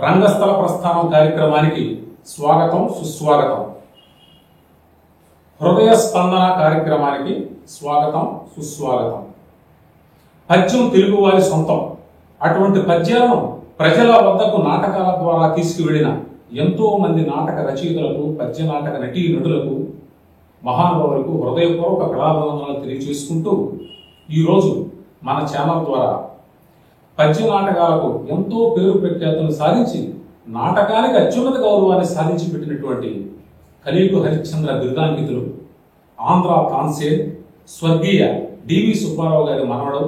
రంగస్థల ప్రస్థానం కార్యక్రమానికి స్వాగతం సుస్వాగతం. హృదయ స్పందన కార్యక్రమానికి స్వాగతం సుస్వాగతం. పద్యం తెలుగువారి సొంతం. అటువంటి పద్యాలను ప్రజల వద్దకు నాటకాల ద్వారా తీసుకువెళ్లిన ఎంతో మంది నాటక రచయితలకు, పద్య నాటక నటీ నటులకు, మహానుభావులకు హృదయపూర్వక కళాభివందనాలు తెలియజేసుకుంటూ ఈరోజు మన ఛానల్ ద్వారా పద్య నాటకాలకు ఎంతో పేరు ప్రఖ్యాతులను సాధించి నాటకానికి అత్యున్నత గౌరవాన్ని సాధించి పెట్టినటువంటి కలియుగ హరిశ్చంద్ర బిరుదాంకితులు, ఆంధ్ర తాన్సేన్, స్వర్గీయ డివి సుబ్బారావు గారి మనవడు,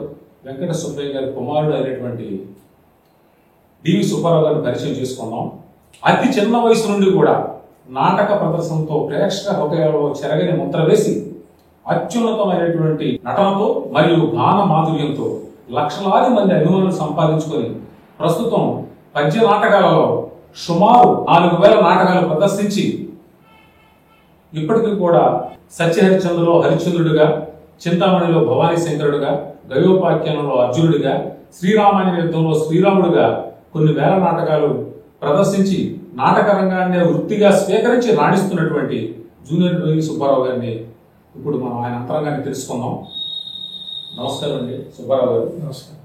వెంకట సుబ్బయ్య గారి కుమారుడు అయినటువంటి డివి సుబ్బారావు గారిని పరిచయం చేసుకున్నాం. అతి చిన్న వయసు నుండి కూడా నాటక ప్రదర్శనతో ప్రేక్షక హృదయాల్లో చెరగని ముద్ర వేసి అత్యున్నతమైనటువంటి నటనతో మరియు గాన మాధుర్యంతో లక్షలాది మంది అభిమానులు సంపాదించుకొని ప్రస్తుతం పద్య నాటకాలలో సుమారు 4000 నాటకాలు ప్రదర్శించి ఇప్పటికీ కూడా సత్యహరిశ్చంద్రలో హరిశ్చంద్రుడిగా, చింతామణిలో భవానీ శంకరుడిగా, గయోపాఖ్యానంలో అర్జునుడిగా, శ్రీరామాయణ యుద్ధంలో శ్రీరాముడిగా కొన్ని వేల నాటకాలు ప్రదర్శించి నాటక రంగాన్ని వృత్తిగా స్వీకరించి రాణిస్తున్నటువంటి జూనియర్ డివి సుబ్బారావు గారిని ఇప్పుడు మనం ఆయన అంతరంగాన్ని తెలుసుకుందాం. నమస్కారం అండి సుబ్బారావు గారు. నమస్కారం.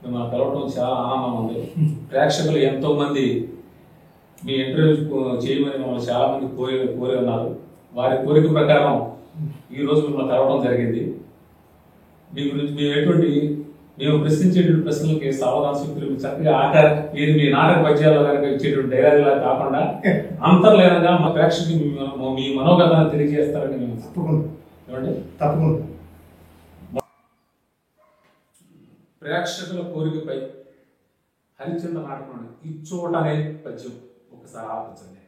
మిమ్మల్ని కలవడం చాలా ఆనందంగా ఉంది. ప్రేక్షకులు ఎంతో మంది మీ ఇంటర్వ్యూ చేయమని మమ్మల్ని చాలా మంది కోరి ఉన్నారు. వారి కోరిక ప్రకారం ఈ రోజు మిమ్మల్ని కలవడం జరిగింది. మీ గురించి మేము ప్రశ్నించేటువంటి ప్రశ్నలకి సావధాన సూక్తులు చక్కగా ఇది మీ నాటక పద్యాల్లో కనుక ఇచ్చేటువంటి డైలాగులా కాకుండా అంతర్లీనంగా మా ప్రేక్షకులు మీ మనోగతాన్ని తెలియజేస్తారని మేము తప్పకుండా ప్రేక్షకుల కోరికపై హరిశ్చంద్ర నాటకం ఇచ్చోట అనే పద్యం ఒకసారి ఆలోచించండి.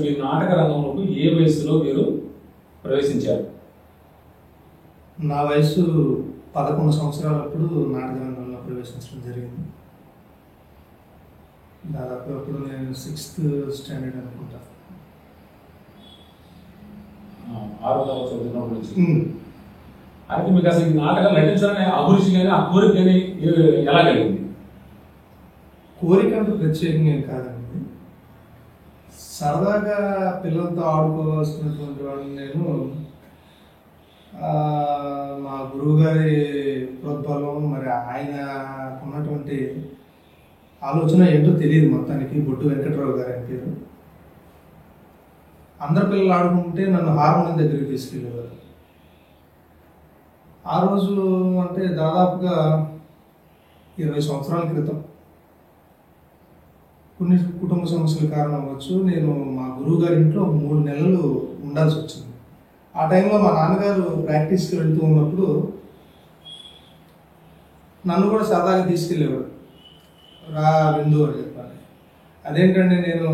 మీ నాటక రంగంలోకి ఏ వయసులో మీరు ప్రవేశించారు? నా వయసు 11 సంవత్సరాలప్పుడు నాటక రంగంలో ప్రవేశించడం జరిగింది. దాదాపు అప్పుడు నేను 6th స్టాండర్డ్ అనుకుంటా. 6వ తరగతి చదువుతున్నప్పటి నుంచి. అయితే మీకు అసలు ఈ నాటకాలు నటించాలనే అభిరుచి కానీ ఆ కోరిక కానీ ఎలా కలిగింది? కోరిక అంటూ ప్రత్యేకంగా ఏం కాదండి. సరదాగా పిల్లలతో ఆడుకోవాల్సినటువంటి వాడిని నేను. మా గురువు గారి ప్రోద్బలం, మరి ఆయన ఉన్నటువంటి ఆలోచన ఏంటో తెలియదు మొత్తానికి. బొడ్డు వెంకటరావు గారు అని పేరు. అందరు పిల్లలు ఆడుకుంటే నన్ను హార్మోనియం దగ్గరికి తీసుకెళ్ళేవారు. ఆ రోజు అంటే దాదాపుగా 20 సంవత్సరాల క్రితం. కొన్ని కుటుంబ సమస్యల కారణం అవ్వచ్చు, నేను మా గురువు గారి ఇంట్లో 3 నెలలు ఉండాల్సి వచ్చింది. ఆ టైంలో మా నాన్నగారు ప్రాక్టీస్కి వెళ్తూ ఉన్నప్పుడు నన్ను కూడా సరదాగా తీసుకెళ్ళేవాడు. రా విందు అని చెప్పాలి. అదేంటంటే నేను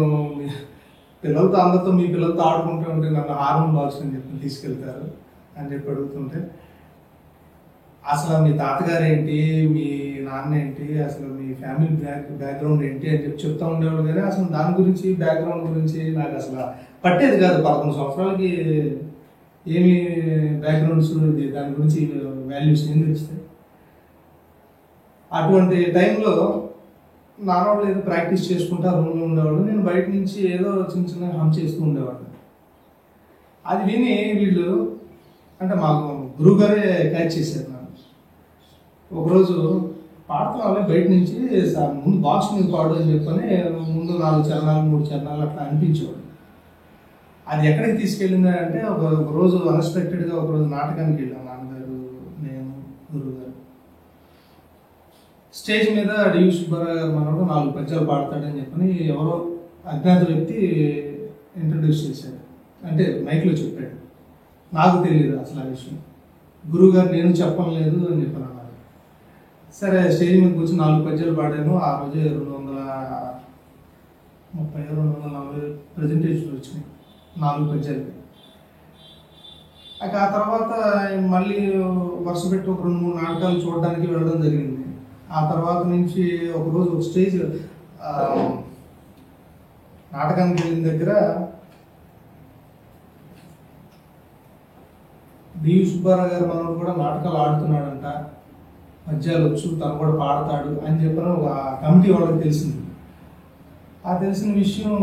పిల్లలతో అందరితో మీ పిల్లలతో ఆడుకుంటూ ఉంటే నన్ను హార్మోన్ బాక్స్ అని చెప్పి తీసుకెళ్తారు అని చెప్పి అడుగుతుంటే, అసలు మీ తాతగారు ఏంటి, మీ నాన్న ఏంటి, అసలు మీ ఫ్యామిలీ బ్యాక్గ్రౌండ్ ఏంటి అని చెప్పి చెప్తా ఉండేవాడు. కానీ అసలు దాని గురించి, బ్యాక్గ్రౌండ్ గురించి నాకు అసలు పట్టేది కాదు. 11 సంవత్సరాలకి ఏమి బ్యాక్గ్రౌండ్స్, దాని గురించి వాల్యూస్ ఏం తెలుస్తాయి. అటువంటి టైంలో నాన్నవాళ్ళు ఏదో ప్రాక్టీస్ చేసుకుంటా రూమ్లో ఉండేవాడు. నేను బయట నుంచి ఏదో చిన్న చిన్న హమ్ చేస్తూ ఉండేవాడు. అది విని వీళ్ళు అంటే మాకు గురువు గారే క్యాచ్ చేశారు. నాకు ఒకరోజు పాడుతున్నాళ్ళే బయట నుంచి ముందు బాక్స్ మీద పాడు అని చెప్పని ముందు 4 చరణాలు 3 చరణాలు అట్లా అనిపించేవాడు. అది ఎక్కడికి తీసుకెళ్ళింది అంటే ఒక రోజు అన్ఎక్స్పెక్టెడ్గా ఒకరోజు నాటకానికి వెళ్ళాం నాన్నగారు, నేను, గురువు గారు. స్టేజ్ మీద డివి సుబ్బారావు గారు మనోడు 4 పద్యాలు పాడతాడని చెప్పని ఎవరో అజ్ఞాత వ్యక్తి ఇంట్రడ్యూస్ చేశారు. అంటే మైక్లో చెప్పాడు. నాకు తెలియదు అసలు ఆ విషయం. గురువు గారు నేను చెప్పలేదు అని చెప్పాను అన్నారు. సరే స్టేజ్ మీద కూర్చొని 4 పద్యాలు పాడాను. ఆ రోజే 230 240 ప్రజెంటేషన్లు వచ్చినాయి 4 పద్యాలు. ఆ తర్వాత మళ్ళీ వరుస పెట్టి ఒక 2-3 నాటకాలు చూడడానికి వెళ్ళడం జరిగింది. ఆ తర్వాత నుంచి ఒకరోజు ఒక స్టేజ్ నాటకానికి వెళ్ళిన దగ్గర డివి సుబ్బారావు గారు మనోడు కూడా నాటకాలు ఆడుతున్నాడంట, పద్యాలు వచ్చు, తను కూడా పాడతాడు అని చెప్పిన ఒక కమిటీ వాళ్ళకి తెలిసింది. ఆ తెలిసిన విషయం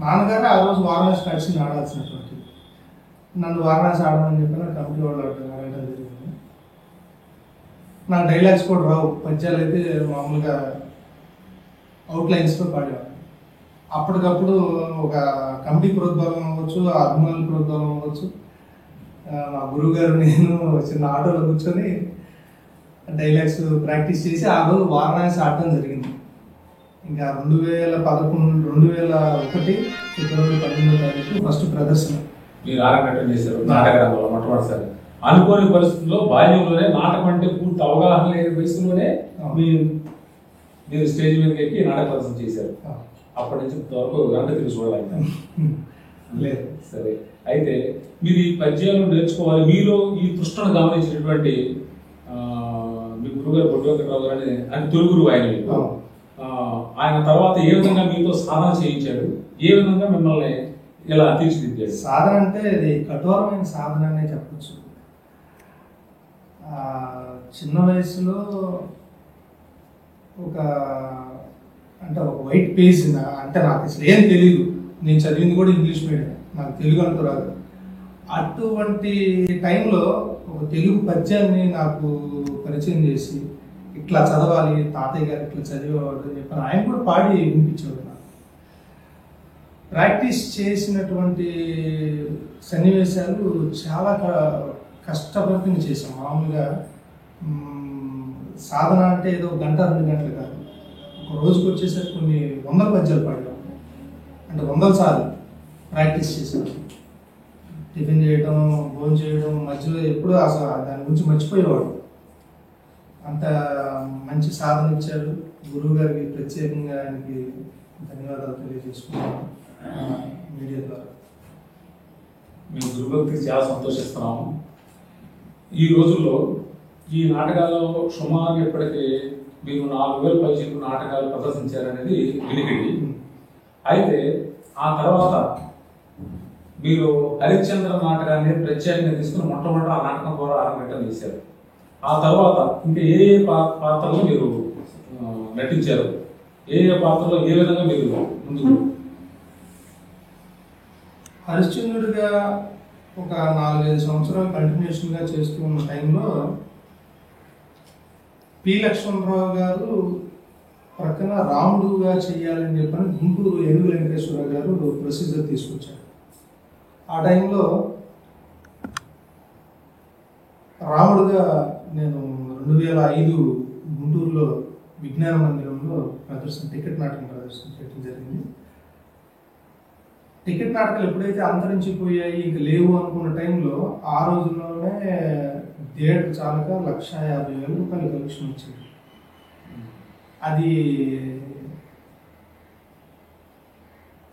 నాన్నగారు ఆ రోజు వారణాసి కలిసి ఆడాల్సినటువంటి నన్ను వారణాసి ఆడమని చెప్పిన కమిటీ వాళ్ళు అడగడం జరిగింది. నాకు డైలాగ్స్ కూడా రావు, పద్యాలు అయితే మామూలుగా అవుట్లైన్స్తో పాడేవాడు. అప్పటికప్పుడు ఒక కమిటీ ప్రోద్బలం అవ్వచ్చు, అభిమానుల ప్రోద్బలం అవ్వచ్చు, మా గురువు గారు నేను చిన్న ఆటోలో కూర్చొని డైలాగ్స్ ప్రాక్టీస్ చేసి ఆ రోజు వారణాసి ఆడటం జరిగింది. ఇంకా 2001 ఫిబ్రవరి 12వ తారీఖు ఫస్ట్ ప్రదర్శన మీరు ఆరంగట్టం చేశారు నాటక రంగంలో మొట్టమొదటిసారి. అనుకోని పరిస్థితుల్లో బాల్యంలోనే నాటకం అంటే పూర్తి అవగాహన లేని వయసులోనే మీరు స్టేజ్ మీదకి ఎక్కి నాటక ప్రదర్శన చేశారు. అప్పటి నుంచి వరకు గంట తిరిగి చూడాలి లేదు. సరే, అయితే మీరు ఈ పద్యాలు నేర్చుకోవాలి. మీలో ఈ తృష్ణను గమనించినటువంటి మీ గురుగారు బొడ్డు వెంకటరావు గారు అంటే తొలి గురువు ఆయన. ఆయన తర్వాత ఏ విధంగా మీతో సాధన చేయించాడు, ఏ విధంగా మిమ్మల్ని ఇలా తీర్చిదిద్దాడు? సాధన అంటే ఇది కఠోరమైన సాధన అనే చెప్పచ్చు. చిన్న వయసులో ఒక వైట్ పేజ్, అంటే నాకు అసలు ఏం తెలియదు. నేను చదివింది కూడా ఇంగ్లీష్ మీడియం, నాకు తెలుగు అంటూ రాదు. అటువంటి టైంలో ఒక తెలుగు పద్యాన్ని నాకు పరిచయం చేసి ఇట్లా చదవాలి, తాతయ్య గారు ఇట్లా చదివేవాడు అని చెప్పాను. ఆయన కూడా పాడి వినిపించేవాడు. నాకు ప్రాక్టీస్ చేసినటువంటి సన్నివేశాలు చాలా కష్టపడి చేసాం. మామూలుగా సాధన అంటే ఏదో 1-2 గంటలు కాదు. ఒక రోజుకి వచ్చేసరికి కొన్ని 100 పద్యాలు పాడాం. అంటే 100 సార్లు ప్రాక్టీస్ చేసాం. టిఫిన్ చేయడం, భోజనం చేయడం, మధ్యలో ఎప్పుడూ అసలు దాని గురించి మర్చిపోయేవాడు. అంత మంచి సాధన ఇచ్చాడు. గురువు గారికి ప్రత్యేకంగా ఆయనకి ధన్యవాదాలు తెలియజేసుకున్నాను మీడియా ద్వారా. మీ గురుభక్తికి చాలా సంతోషిస్తున్నాము. ఈ రోజుల్లో ఈ నాటకాల్లో సుమారు ఇప్పటికీ మీరు 4000 పైచిలకు నాటకాలు ప్రదర్శించారనేది వినికిడి. అయితే ఆ తర్వాత మీరు హరిశ్చంద్ర నాటకాన్ని ప్రత్యేకంగా తీసుకుని మొట్టమొదటి ఆ నాటకం ద్వారా ఆరంభం చేశారు. ఆ తర్వాత ఇంకా ఏ పాత్రలు మీరు నటించారు. ఏ ఏ పాత్రలో ఏ విధంగా మీరు ముందుకు? హరిశ్చంద్రుడిగా ఒక 4-5 సంవత్సరాలు కంటిన్యూషన్గా చేస్తూ ఉన్న టైంలో పి లక్ష్మణరావు గారు ప్రక్కన రాముడుగా చేయాలని చెప్పని గుంటూరు ఏనుగు వెంకటేశ్వర గారు ప్రొసీజర్ తీసుకొచ్చారు. ఆ టైంలో రాముడుగా నేను 2005 గుంటూరులో విజ్ఞాన మందిరంలో టికెట్ నాటకం ప్రదర్శన చేయడం జరిగింది. టికెట్ నాటకాలు ఎప్పుడైతే అంతరించిపోయాయి, ఇంక లేవు అనుకున్న టైంలో ఆ రోజుల్లోనే థియేటర్ చాలక 1,50,000 రూపాయలు కలెక్షన్ వచ్చింది. అది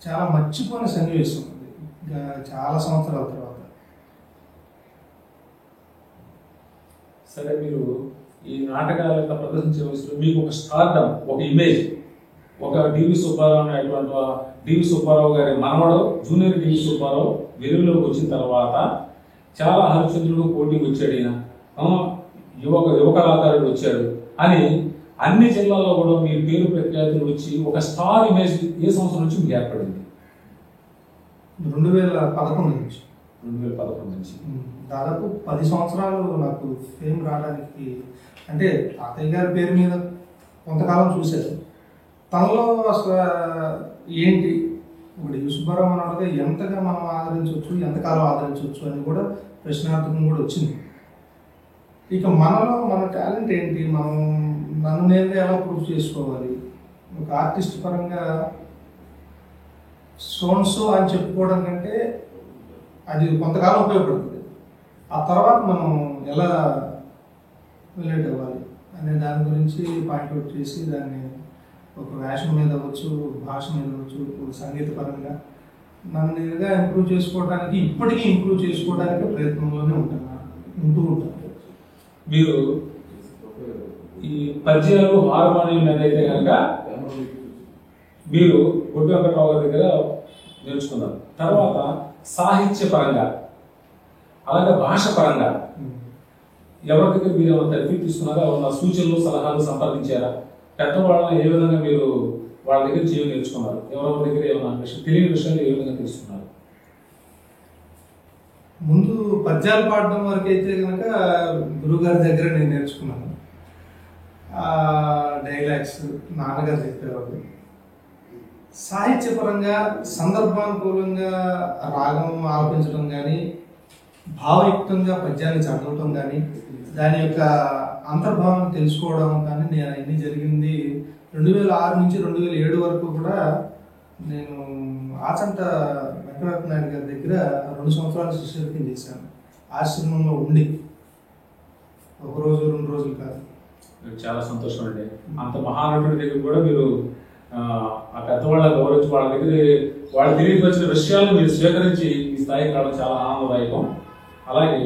చాలా మర్చిపోయిన సన్నివేశం. అది చాలా సంవత్సరాల తర్వాత. సరే, మీరు ఈ నాటకాల యొక్క ప్రదర్శించే వయసులో మీకు ఒక స్టార్డమ్, ఒక ఇమేజ్, ఒక డివి సుబ్బారావు అనేటువంటి డివి సుబ్బారావు గారి మనవడు జూనియర్ డివి సుబ్బారావు వెలుగులోకి వచ్చిన తర్వాత చాలా హరిశ్చంద్రుడు పోటీకి వచ్చాడు, ఈయన యువ కళాకారుడు వచ్చాడు అని అన్ని జిల్లాల్లో కూడా మీ పేరు ప్రఖ్యాతులు వచ్చి ఒక స్టార్ ఇమేజ్ ఏ సంవత్సరం నుంచి మీకు ఏర్పడింది? 2011 నుంచి. 2011 నుంచి దాదాపు 10 సంవత్సరాలు నాకు ఫేమ్ రావడానికి. అంటే తాతయ్య గారి పేరు మీద కొంతకాలం చూశారు. తనలో అసలు ఏంటి ఇప్పుడు సుబ్బారావు అన్నట్టుగా ఎంతగా మనం ఆదరించవచ్చు, ఎంతకాలం ఆదరించవచ్చు అని కూడా ప్రశ్నార్థకం కూడా వచ్చింది. ఇక మనలో మన టాలెంట్ ఏంటి, మనం నన్ను నేరుగా ఎలా ప్రూవ్ చేసుకోవాలి, ఒక ఆర్టిస్ట్ పరంగా సోన్సో అని చెప్పుకోవడం కంటే అది కొంతకాలం ఉపయోగపడుతుంది. ఆ తర్వాత మనం ఎలా రిలేట్ అవ్వాలి అనే దాని గురించి పాయింట్అవుట్ చేసి దాన్ని ఒక వేషం మీద అవ్వచ్చు, భాష మీద అవ్వచ్చు, సంగీత పరంగా నన్ను నేరుగా ఇంప్రూవ్ చేసుకోవడానికి, ఇప్పటికీ ఇంప్రూవ్ చేసుకోవడానికి ప్రయత్నంలోనే ఉంటూ ఉంటాను. మీరు ఈ పద్యాలు హార్మోనియం మీద అయితే కనుక మీరు బొడ్డు వెంకటరావు గారి దగ్గర నేర్చుకున్నారు. తర్వాత సాహిత్య పరంగా అలాగే భాష పరంగా ఎవరి దగ్గర మీరు ఏమైనా తరఫీ తీసుకున్నారా? ఏమన్నా సూచనలు సలహాలు సంపాదించారా? పెద్దవాళ్ళని ఏ విధంగా మీరు వాళ్ళ దగ్గర చేయడం నేర్చుకున్నారు? ఎవరెవరి దగ్గర ఏమైనా తెలియని విషయాలు ఏ విధంగా తెలుసుకున్నారు? ముందు పద్యాలు పాడడం వరకు అయితే కనుక గురువుగారి దగ్గర నేను నేర్చుకున్నాను. డైలాగ్స్ నాన్నగారు చెప్పేవాళ్ళు. సాహిత్యపరంగా సందర్భానుకూలంగా రాగం ఆలపించడం కానీ, భావయుక్తంగా పద్యాన్ని చదవటం కానీ, దాని యొక్క అంతర్భావం తెలుసుకోవడం కానీ నేను అన్ని జరిగింది 2006 నుంచి 2007 వరకు కూడా. నేను ఆచంట వెంకటనాయుడు గారి దగ్గర 2 సంవత్సరాలు శిష్యరికం చేశాను. ఆశ్రమంలో ఉండి ఒక రోజు 2 రోజులు కాదు. చాలా సంతోషం అండి. అంత మహానటుడి దగ్గర కూడా మీరు ఆ పెద్దవాళ్ళ గౌరవించి వాళ్ళ దగ్గర వాళ్ళ తిరిగి వచ్చిన విషయాలు మీరు స్వీకరించి ఈ స్థాయికి రావడం చాలా ఆనందదాయకం. అలాగే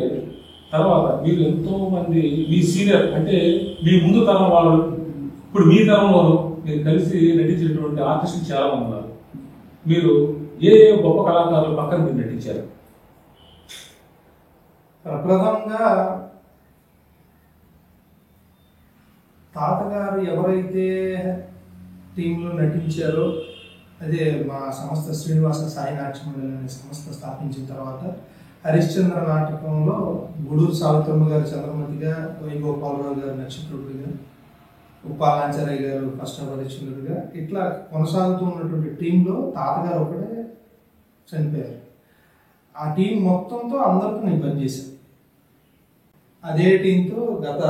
తర్వాత మీరు ఎంతో మంది మీ సీనియర్ అంటే మీ ముందు తరం వాళ్ళు, ఇప్పుడు మీ తరంలో మీరు కలిసి నటించినటువంటి ఆర్టిస్టులు చాలా మంది ఉన్నారు. మీరు ఏ గొప్ప కళాకారుల పక్కన మీరు నటించారు? ప్రప్రథంగా తాతగారు ఎవరైతే టీంలో నటించారో, అదే మా సంస్థ శ్రీనివాస సాయి నాట్య మండలి అనే సంస్థ స్థాపించిన తర్వాత హరిశ్చంద్ర నాటకంలో గూడూరు సావిత్రమ్మ గారు చంద్రమతిగా, వై గోపాలరావు గారు నక్షత్రుడిగా, ఉప్పాలాంచారయ్య గారు ఫస్ట్ హరిశ్చంద్రుడిగా, ఇట్లా కొనసాగుతూ ఉన్నటువంటి టీంలో తాతగారు ఒకటే చనిపోయారు. ఆ టీం మొత్తంతో అందరితో నేను పనిచేశాను. అదే టీంతో గత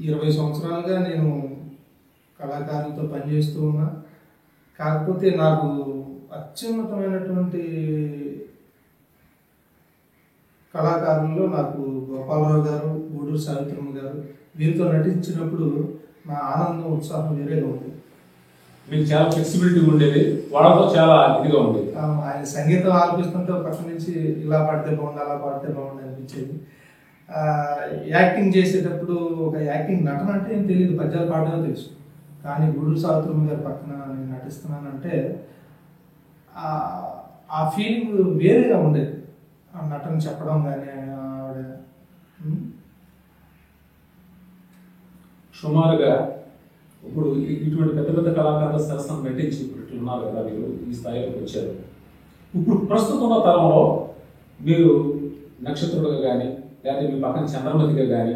20 సంవత్సరాలుగా నేను కళాకారులతో పనిచేస్తూ ఉన్నా. కాకపోతే నాకు అత్యున్నతమైనటువంటి కళాకారుల్లో నాకు గోపాలరావు గారు, గూడూరు సావిత్రమ్మ గారు, వీరితో నటించినప్పుడు నా ఆనందం, ఉత్సాహం వేరేగా ఉంది. మీకు చాలా ఫ్లెక్సిబిలిటీ ఉండేది, వాళ్ళతో చాలా ఇదిగా ఉండేది. ఆయన సంగీతం ఆలపిస్తుంటే పక్క నుంచి ఇలా పాడితే బాగుంది, అలా పాడితే బాగుంది అనిపించేది. యాక్టింగ్ చేసేటప్పుడు ఒక యాక్టింగ్ నటన అంటే ఏం తెలియదు, పద్యాలు పాడడమే తెలుసు. కానీ గూడూరు సావిత్రమ్మ గారి పక్కన నేను నటిస్తున్నానంటే ఆ ఫీలింగ్ వేరేగా ఉండేది. ఆ నటన చెప్పడం కానీ ఆవిడ సుమారుగా ఇప్పుడు ఇటువంటి పెద్ద పెద్ద కళాకారుల సరసన నటించి ఇప్పుడు ఇట్లా ఉన్నారు కదా, మీరు ఈ స్థాయిలోకి వచ్చారు. ఇప్పుడు ప్రస్తుతం ఉన్న తరంలో మీరు నక్షత్రుడుగా కానీ లేదా మీ పక్కన చంద్రమతిగా కానీ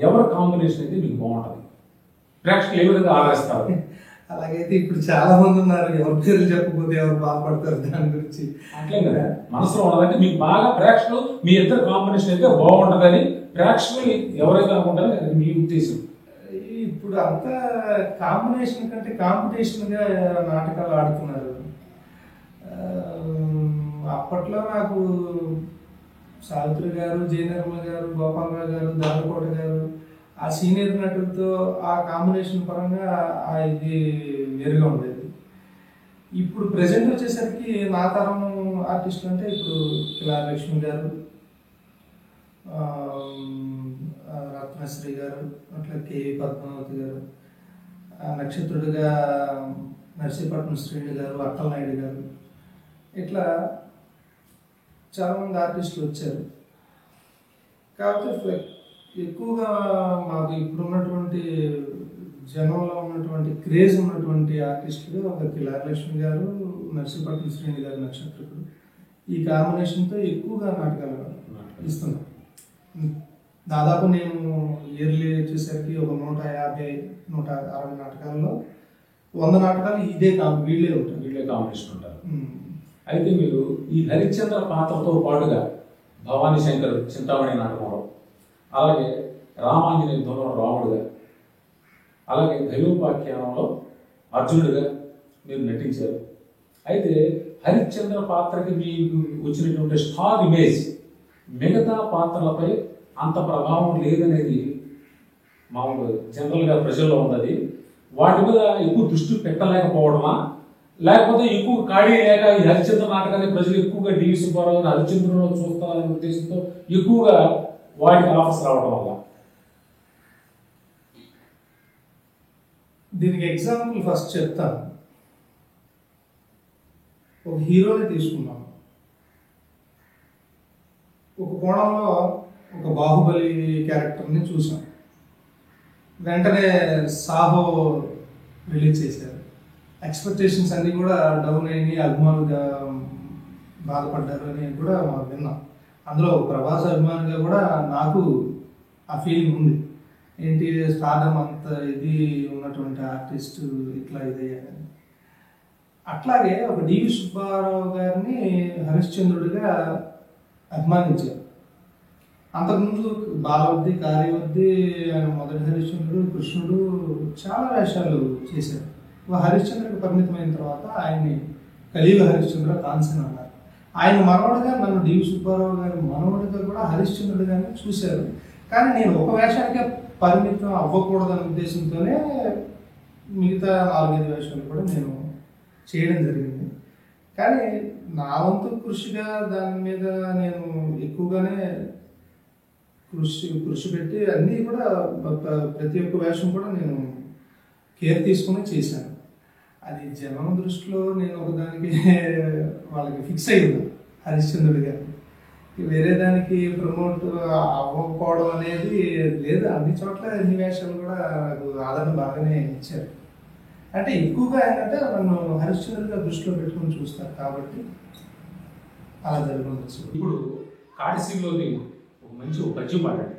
ఎవరి కాంబినేషన్ అయితే మీకు బాగుంటుంది, ప్రేక్షకులు ఏ విధంగా ఆదరిస్తారు? అలాగైతే ఇప్పుడు చాలా మంది ఉన్నారు, ఎవరి పేర్లు చెప్పకపోతే ఎవరు బాధపడతారు దాని గురించి. అట్లే కదా మనసులో ఉన్నదంటే మీకు బాగా ప్రేక్షకులు మీ ఇద్దరు కాంబినేషన్ అయితే బాగుంటుందని ప్రేక్షకులు ఎవరైతే అనుకుంటారో అది మీ ఉద్దేశం. ఇప్పుడు అంతా కాంబినేషన్ కంటే కాంపిటీషన్గా నాటకాలు ఆడుతున్నారు. అప్పట్లో నాకు సావిత్రి గారు, జయనిర్మల గారు, గోపాలరావు గారు, దాలకోట గారు ఆ సీనియర్ నటులతో ఆ కాంబినేషన్ పరంగా ఇది వేరుగా ఉండేది. ఇప్పుడు ప్రజెంట్ వచ్చేసరికి నా తరం ఆర్టిస్టులు అంటే ఇప్పుడు కిలారి లక్ష్మి గారు, రత్నశ్రీ గారు, అట్లా కేవి పద్మావతి గారు, నక్షత్రుడిగా నర్సీపట్నం శ్రీని గారు, అక్కలనాయుడు గారు, ఇట్లా చాలామంది ఆర్టిస్టులు వచ్చారు. కాకపోతే ఎక్కువగా మాకు ఇప్పుడున్నటువంటి జనంలో ఉన్నటువంటి క్రేజ్ ఉన్నటువంటి ఆర్టిస్టులు ఒక కిలారి లక్ష్మి గారు, నర్సీపట్నం శ్రీని గారు, నక్షత్రుడు, ఈ కాంబినేషన్తో ఎక్కువగా నాటకాలు ఇస్తున్నాం. దాదాపు నేను ఇయర్లీ వచ్చేసరికి ఒక 150-160 నాటకాల్లో 100 నాటకాలు వీళ్ళే ఉంటారు, వీళ్ళే కాంబినేషన్ ఉంటారు. అయితే మీరు ఈ హరిశ్చంద్ర పాత్రతో పాటుగా భవానీ శంకర్ చింతామణి నాటకంలో, అలాగే రామాంజనేయ యుద్ధంలో రాముడుగా, అలాగే దైవోపాఖ్యానంలో అర్జునుడిగా మీరు నటించారు. అయితే హరిశ్చంద్ర పాత్రకి మీకు వచ్చినటువంటి స్టార్ ఇమేజ్ మిగతా పాత్రలపై అంత ప్రభావం లేదనేది మామూలు జనరల్గా ప్రజల్లో ఉన్నది. వాటి మీద ఎక్కువ దృష్టి పెట్టలేకపోవడమా, లేకపోతే ఎక్కువ ఖాళీ లేక ఈ హరిశ్చంద్ర నాటకాన్ని ప్రజలు ఎక్కువగా డివి సుబ్బారావు హరిశ్చంద్రులో చూస్తారనే ఉద్దేశంతో ఎక్కువగా వాటికి ఆఫర్స్ రావడం వల్ల? దీనికి ఎగ్జాంపుల్ ఫస్ట్ చెప్తాను. ఒక హీరోని తీసుకున్నాం. ఒక కోణంలో ఒక బాహుబలి క్యారెక్టర్ని చూసాం. వెంటనే సాహో రిలీజ్ చేశారు. ఎక్స్పెక్టేషన్స్ అన్నీ కూడా డౌన్ అయినాయి, అభిమానులుగా బాధపడ్డారు అని కూడా మనం విన్నాం. అందులో ప్రభాస్ అభిమానిగా కూడా నాకు ఆ ఫీలింగ్ ఉంది. ఏంటి స్టార్డమ్ అంత ఇది ఉన్నటువంటి ఆర్టిస్ట్ ఇట్లా ఇదయ్యారని. అట్లాగే ఒక డివి సుబ్బారావు గారిని హరిశ్చంద్రుడిగా అభిమానించారు. అంతకుముందు బాలవద్ది, కార్యవద్ది, మొదటి హరిశ్చంద్రుడు, కృష్ణుడు చాలా వేషాలు చేశారు. హరిశ్చంద్రుడికి పరిమితమైన తర్వాత ఆయన్ని కలియుగ హరిశ్చంద్ర కాన్సన్ అన్నారు. ఆయన మనవడిగా నన్ను డివి సుబ్బారావు గారి మనవడిగా కూడా హరిశ్చంద్రుడిగానే చూశారు. కానీ నేను ఒక వేషానికే పరిమితం అవ్వకూడదనే ఉద్దేశంతోనే మిగతా 4-5 వేషాలు కూడా నేను చేయడం జరిగింది. కానీ నా వంతు కృషిగా దాని మీద నేను ఎక్కువగానే కృషి పెట్టి అన్నీ కూడా ప్రతి ఒక్క వేషం కూడా నేను కేర్ తీసుకుని చేశాను. అది జనం దృష్టిలో నేను ఒకదానికి వాళ్ళకి ఫిక్స్ అయ్యింది హరిశ్చంద్రుడి గారు. వేరే దానికి ప్రమోట్ అవ్వకపోవడం అనేది లేదు. అన్ని చోట్ల అన్ని వేషాలు కూడా నాకు ఆదరణ బాగానే ఇచ్చారు. అంటే ఎక్కువగా ఏంటంటే నన్ను హరిశ్చంద్రుడిగా దృష్టిలో పెట్టుకుని చూస్తారు కాబట్టి అలా జరుగుతుంది. ఇప్పుడు కాటిసీలోని ఒక మంచి పద్యం పాడండి.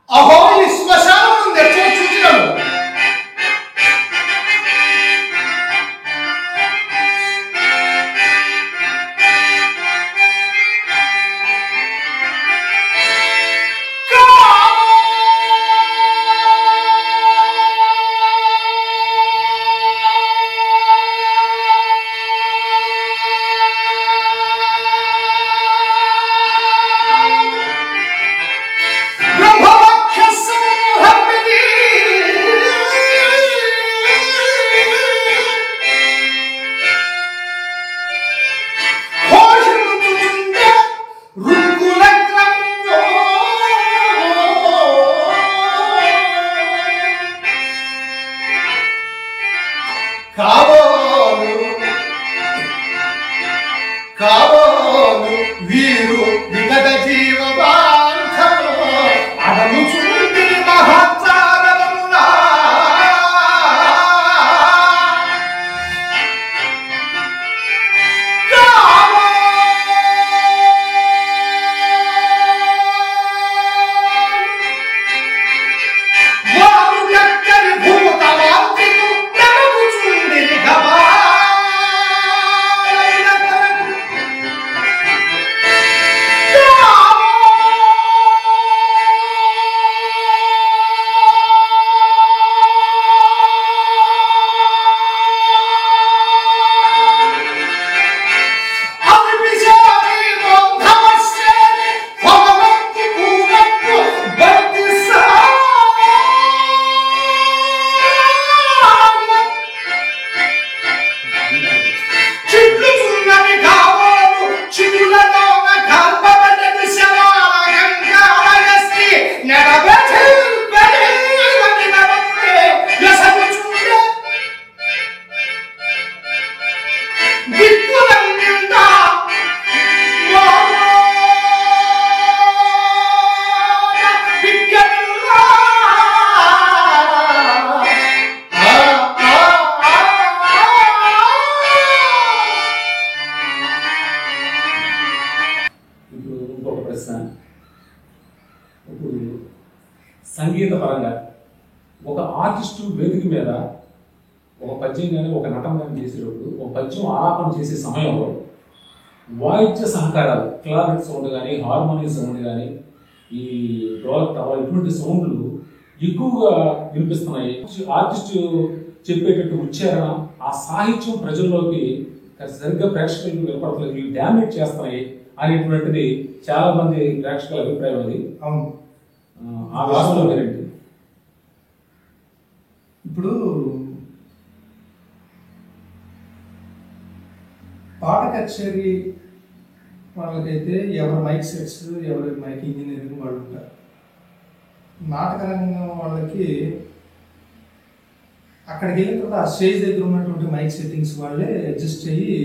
అహో ఈ శ్మశానం ఎక్కడో చూసినాను, ఇప్పుడు సంగీత పరంగా ఒక ఆర్టిస్టు వేదిక మీద ఒక పద్యం కానీ ఒక నటన కానీ చేసేటప్పుడు ఒక పద్యం ఆలాపన చేసే సమయంలో వాయిద్య సహకారాలు క్లారినెట్ సౌండ్ కానీ హార్మోనియం సౌండ్ కానీ ఈ డోలక్ టవల్ ఇటువంటి సౌండ్లు ఎక్కువగా వినిపిస్తున్నాయి. ఆర్టిస్టు చెప్పేటట్టు ఉచ్చారణ ఆ సాహిత్యం ప్రజల్లోకి సరిగ్గా ప్రేక్షకులకు వినపడలేదు, ఇవి డ్యామేజ్ చేస్తున్నాయి అనేటువంటిది చాలా మంది ప్రేక్షకుల అభిప్రాయం. అది ఆ భాషలో ఏంటి ఇప్పుడు పాట కచేరీ వాళ్ళకైతే ఎవరి మైక్ సెట్స్ ఎవరి మైక్ ఇంజనీరింగ్ వాళ్ళు ఉంటారు. నాటకరంగం వాళ్ళకి అక్కడికి వెళ్ళిన తర్వాత ఆ స్టేజ్ దగ్గర ఉన్నటువంటి మైక్ సెట్టింగ్స్ వాళ్ళే అడ్జస్ట్ అయ్యి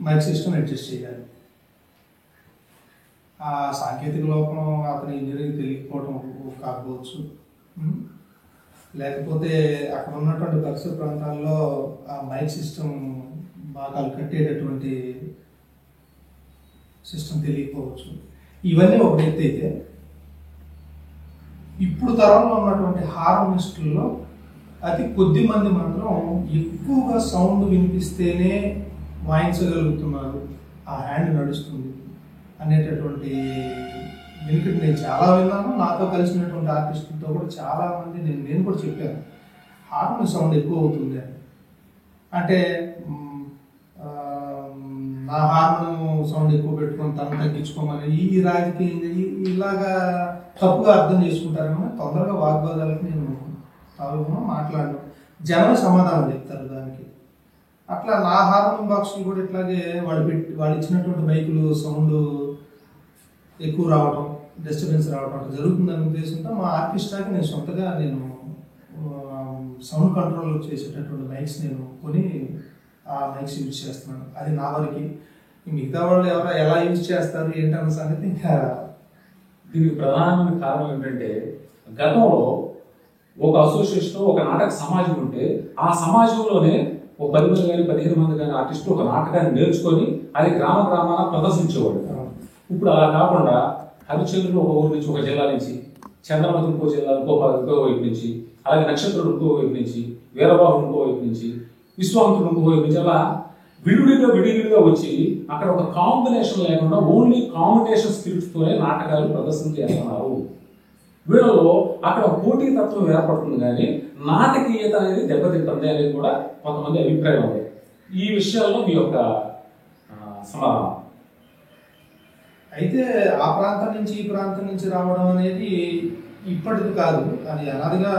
మైక్ సిస్టమ్ అడ్జస్ట్ చేయాలి. ఆ సాంకేతిక లోపం అతని ఇంజనీరింగ్ తెలియకపోవడం కాకపోవచ్చు, లేకపోతే అక్కడ ఉన్నటువంటి పరిసర ప్రాంతాల్లో ఆ మైక్ సిస్టమ్ బాగా కట్టేటటువంటి సిస్టమ్ తెలియకపోవచ్చు. ఇవన్నీ ఒక ఎత్తు అయితే, ఇప్పుడు తరంలో ఉన్నటువంటి హార్మోనిస్టుల్లో అతి కొద్ది మంది మాత్రం ఎక్కువగా సౌండ్ వినిపిస్తేనే వాయించగలుగుతున్నారు, ఆ హ్యాండ్ నడుస్తుంది అనేటటువంటి వెనుకటి నేను చాలా విన్నాను. నాతో కలిసినటువంటి ఆర్టిస్టులతో కూడా చాలా మంది నేను కూడా చెప్పాను, హార్మోనియం సౌండ్ ఎక్కువ అవుతుంది అని. అంటే నా హార్మోనియం సౌండ్ ఎక్కువ పెట్టుకొని తను తగ్గించుకోమని ఈ రాజకీయంగా ఇలాగా తప్పుగా అర్థం చేసుకుంటారేమో. తొందరగా వాగ్వాదాలకు నేను మాట్లాడను, జనం సమాధానం చెప్తారు దానికి. అట్లా నా హార్మోనియం బాక్సులు కూడా ఇట్లాగే వాళ్ళు ఇచ్చినటువంటి మైకులు సౌండ్ ఎక్కువ రావడం, డిస్టర్బెన్స్ రావడం అట్లా జరుగుతుందని ఉద్దేశంతో మా ఆర్కెస్ట్రాకి నేను సొంతగా సౌండ్ కంట్రోల్ చేసేటటువంటి మైక్స్ నేను కొని ఆ మైక్స్ యూజ్ చేస్తున్నాను. అది నా వరకు. మిగతా వాళ్ళు ఎవరో ఎలా యూజ్ చేస్తారు ఏంటన్న సంగతి ఇంకా. దీనికి ప్రధానమైన కారణం ఏంటంటే, గతంలో ఒక అసోసియేషన్ ఒక నాటక సమాజం ఉంటే ఆ సమాజంలోనే ఒక 10 మంది కానీ 15 మంది కానీ ఆర్టిస్టులు ఒక నాటకాన్ని నేర్చుకొని అది గ్రామాన ప్రదర్శించేవాడు. ఇప్పుడు అలా కాకుండా హరిచంద్రుడు ఒక ఊరు నుంచి, ఒక జిల్లా నుంచి, చంద్రమతి ఇంకో జిల్లా ఇంకో వైపు నుంచి, అలాగే నక్షత్రుడు ఇంకో వైపు నుంచి, వీరబాహుడు ఇంకో వైపు నుంచి, విశ్వామిత్రుడు ఇంకో వైపు నుంచి, అలా విడివిడిగా వచ్చి అక్కడ ఒక కాంబినేషన్ లేకుండా ఓన్లీ కాంబినేషన్ స్పిరిట్స్తోనే నాటకాలు ప్రదర్శన చేస్తున్నారు. వీళ్ళలో అక్కడ పోటీతత్వం ఏర్పడుతుంది కానీ నాటకీయత అనేది దెబ్బతింటుంది అనేది కూడా కొంతమంది అభిప్రాయం ఉంది. ఈ విషయాల్లో మీ యొక్క సమాధానం? అయితే ఆ ప్రాంతం నుంచి ఈ ప్రాంతం నుంచి రావడం అనేది ఇప్పటిది కాదు, అది అనాదిగా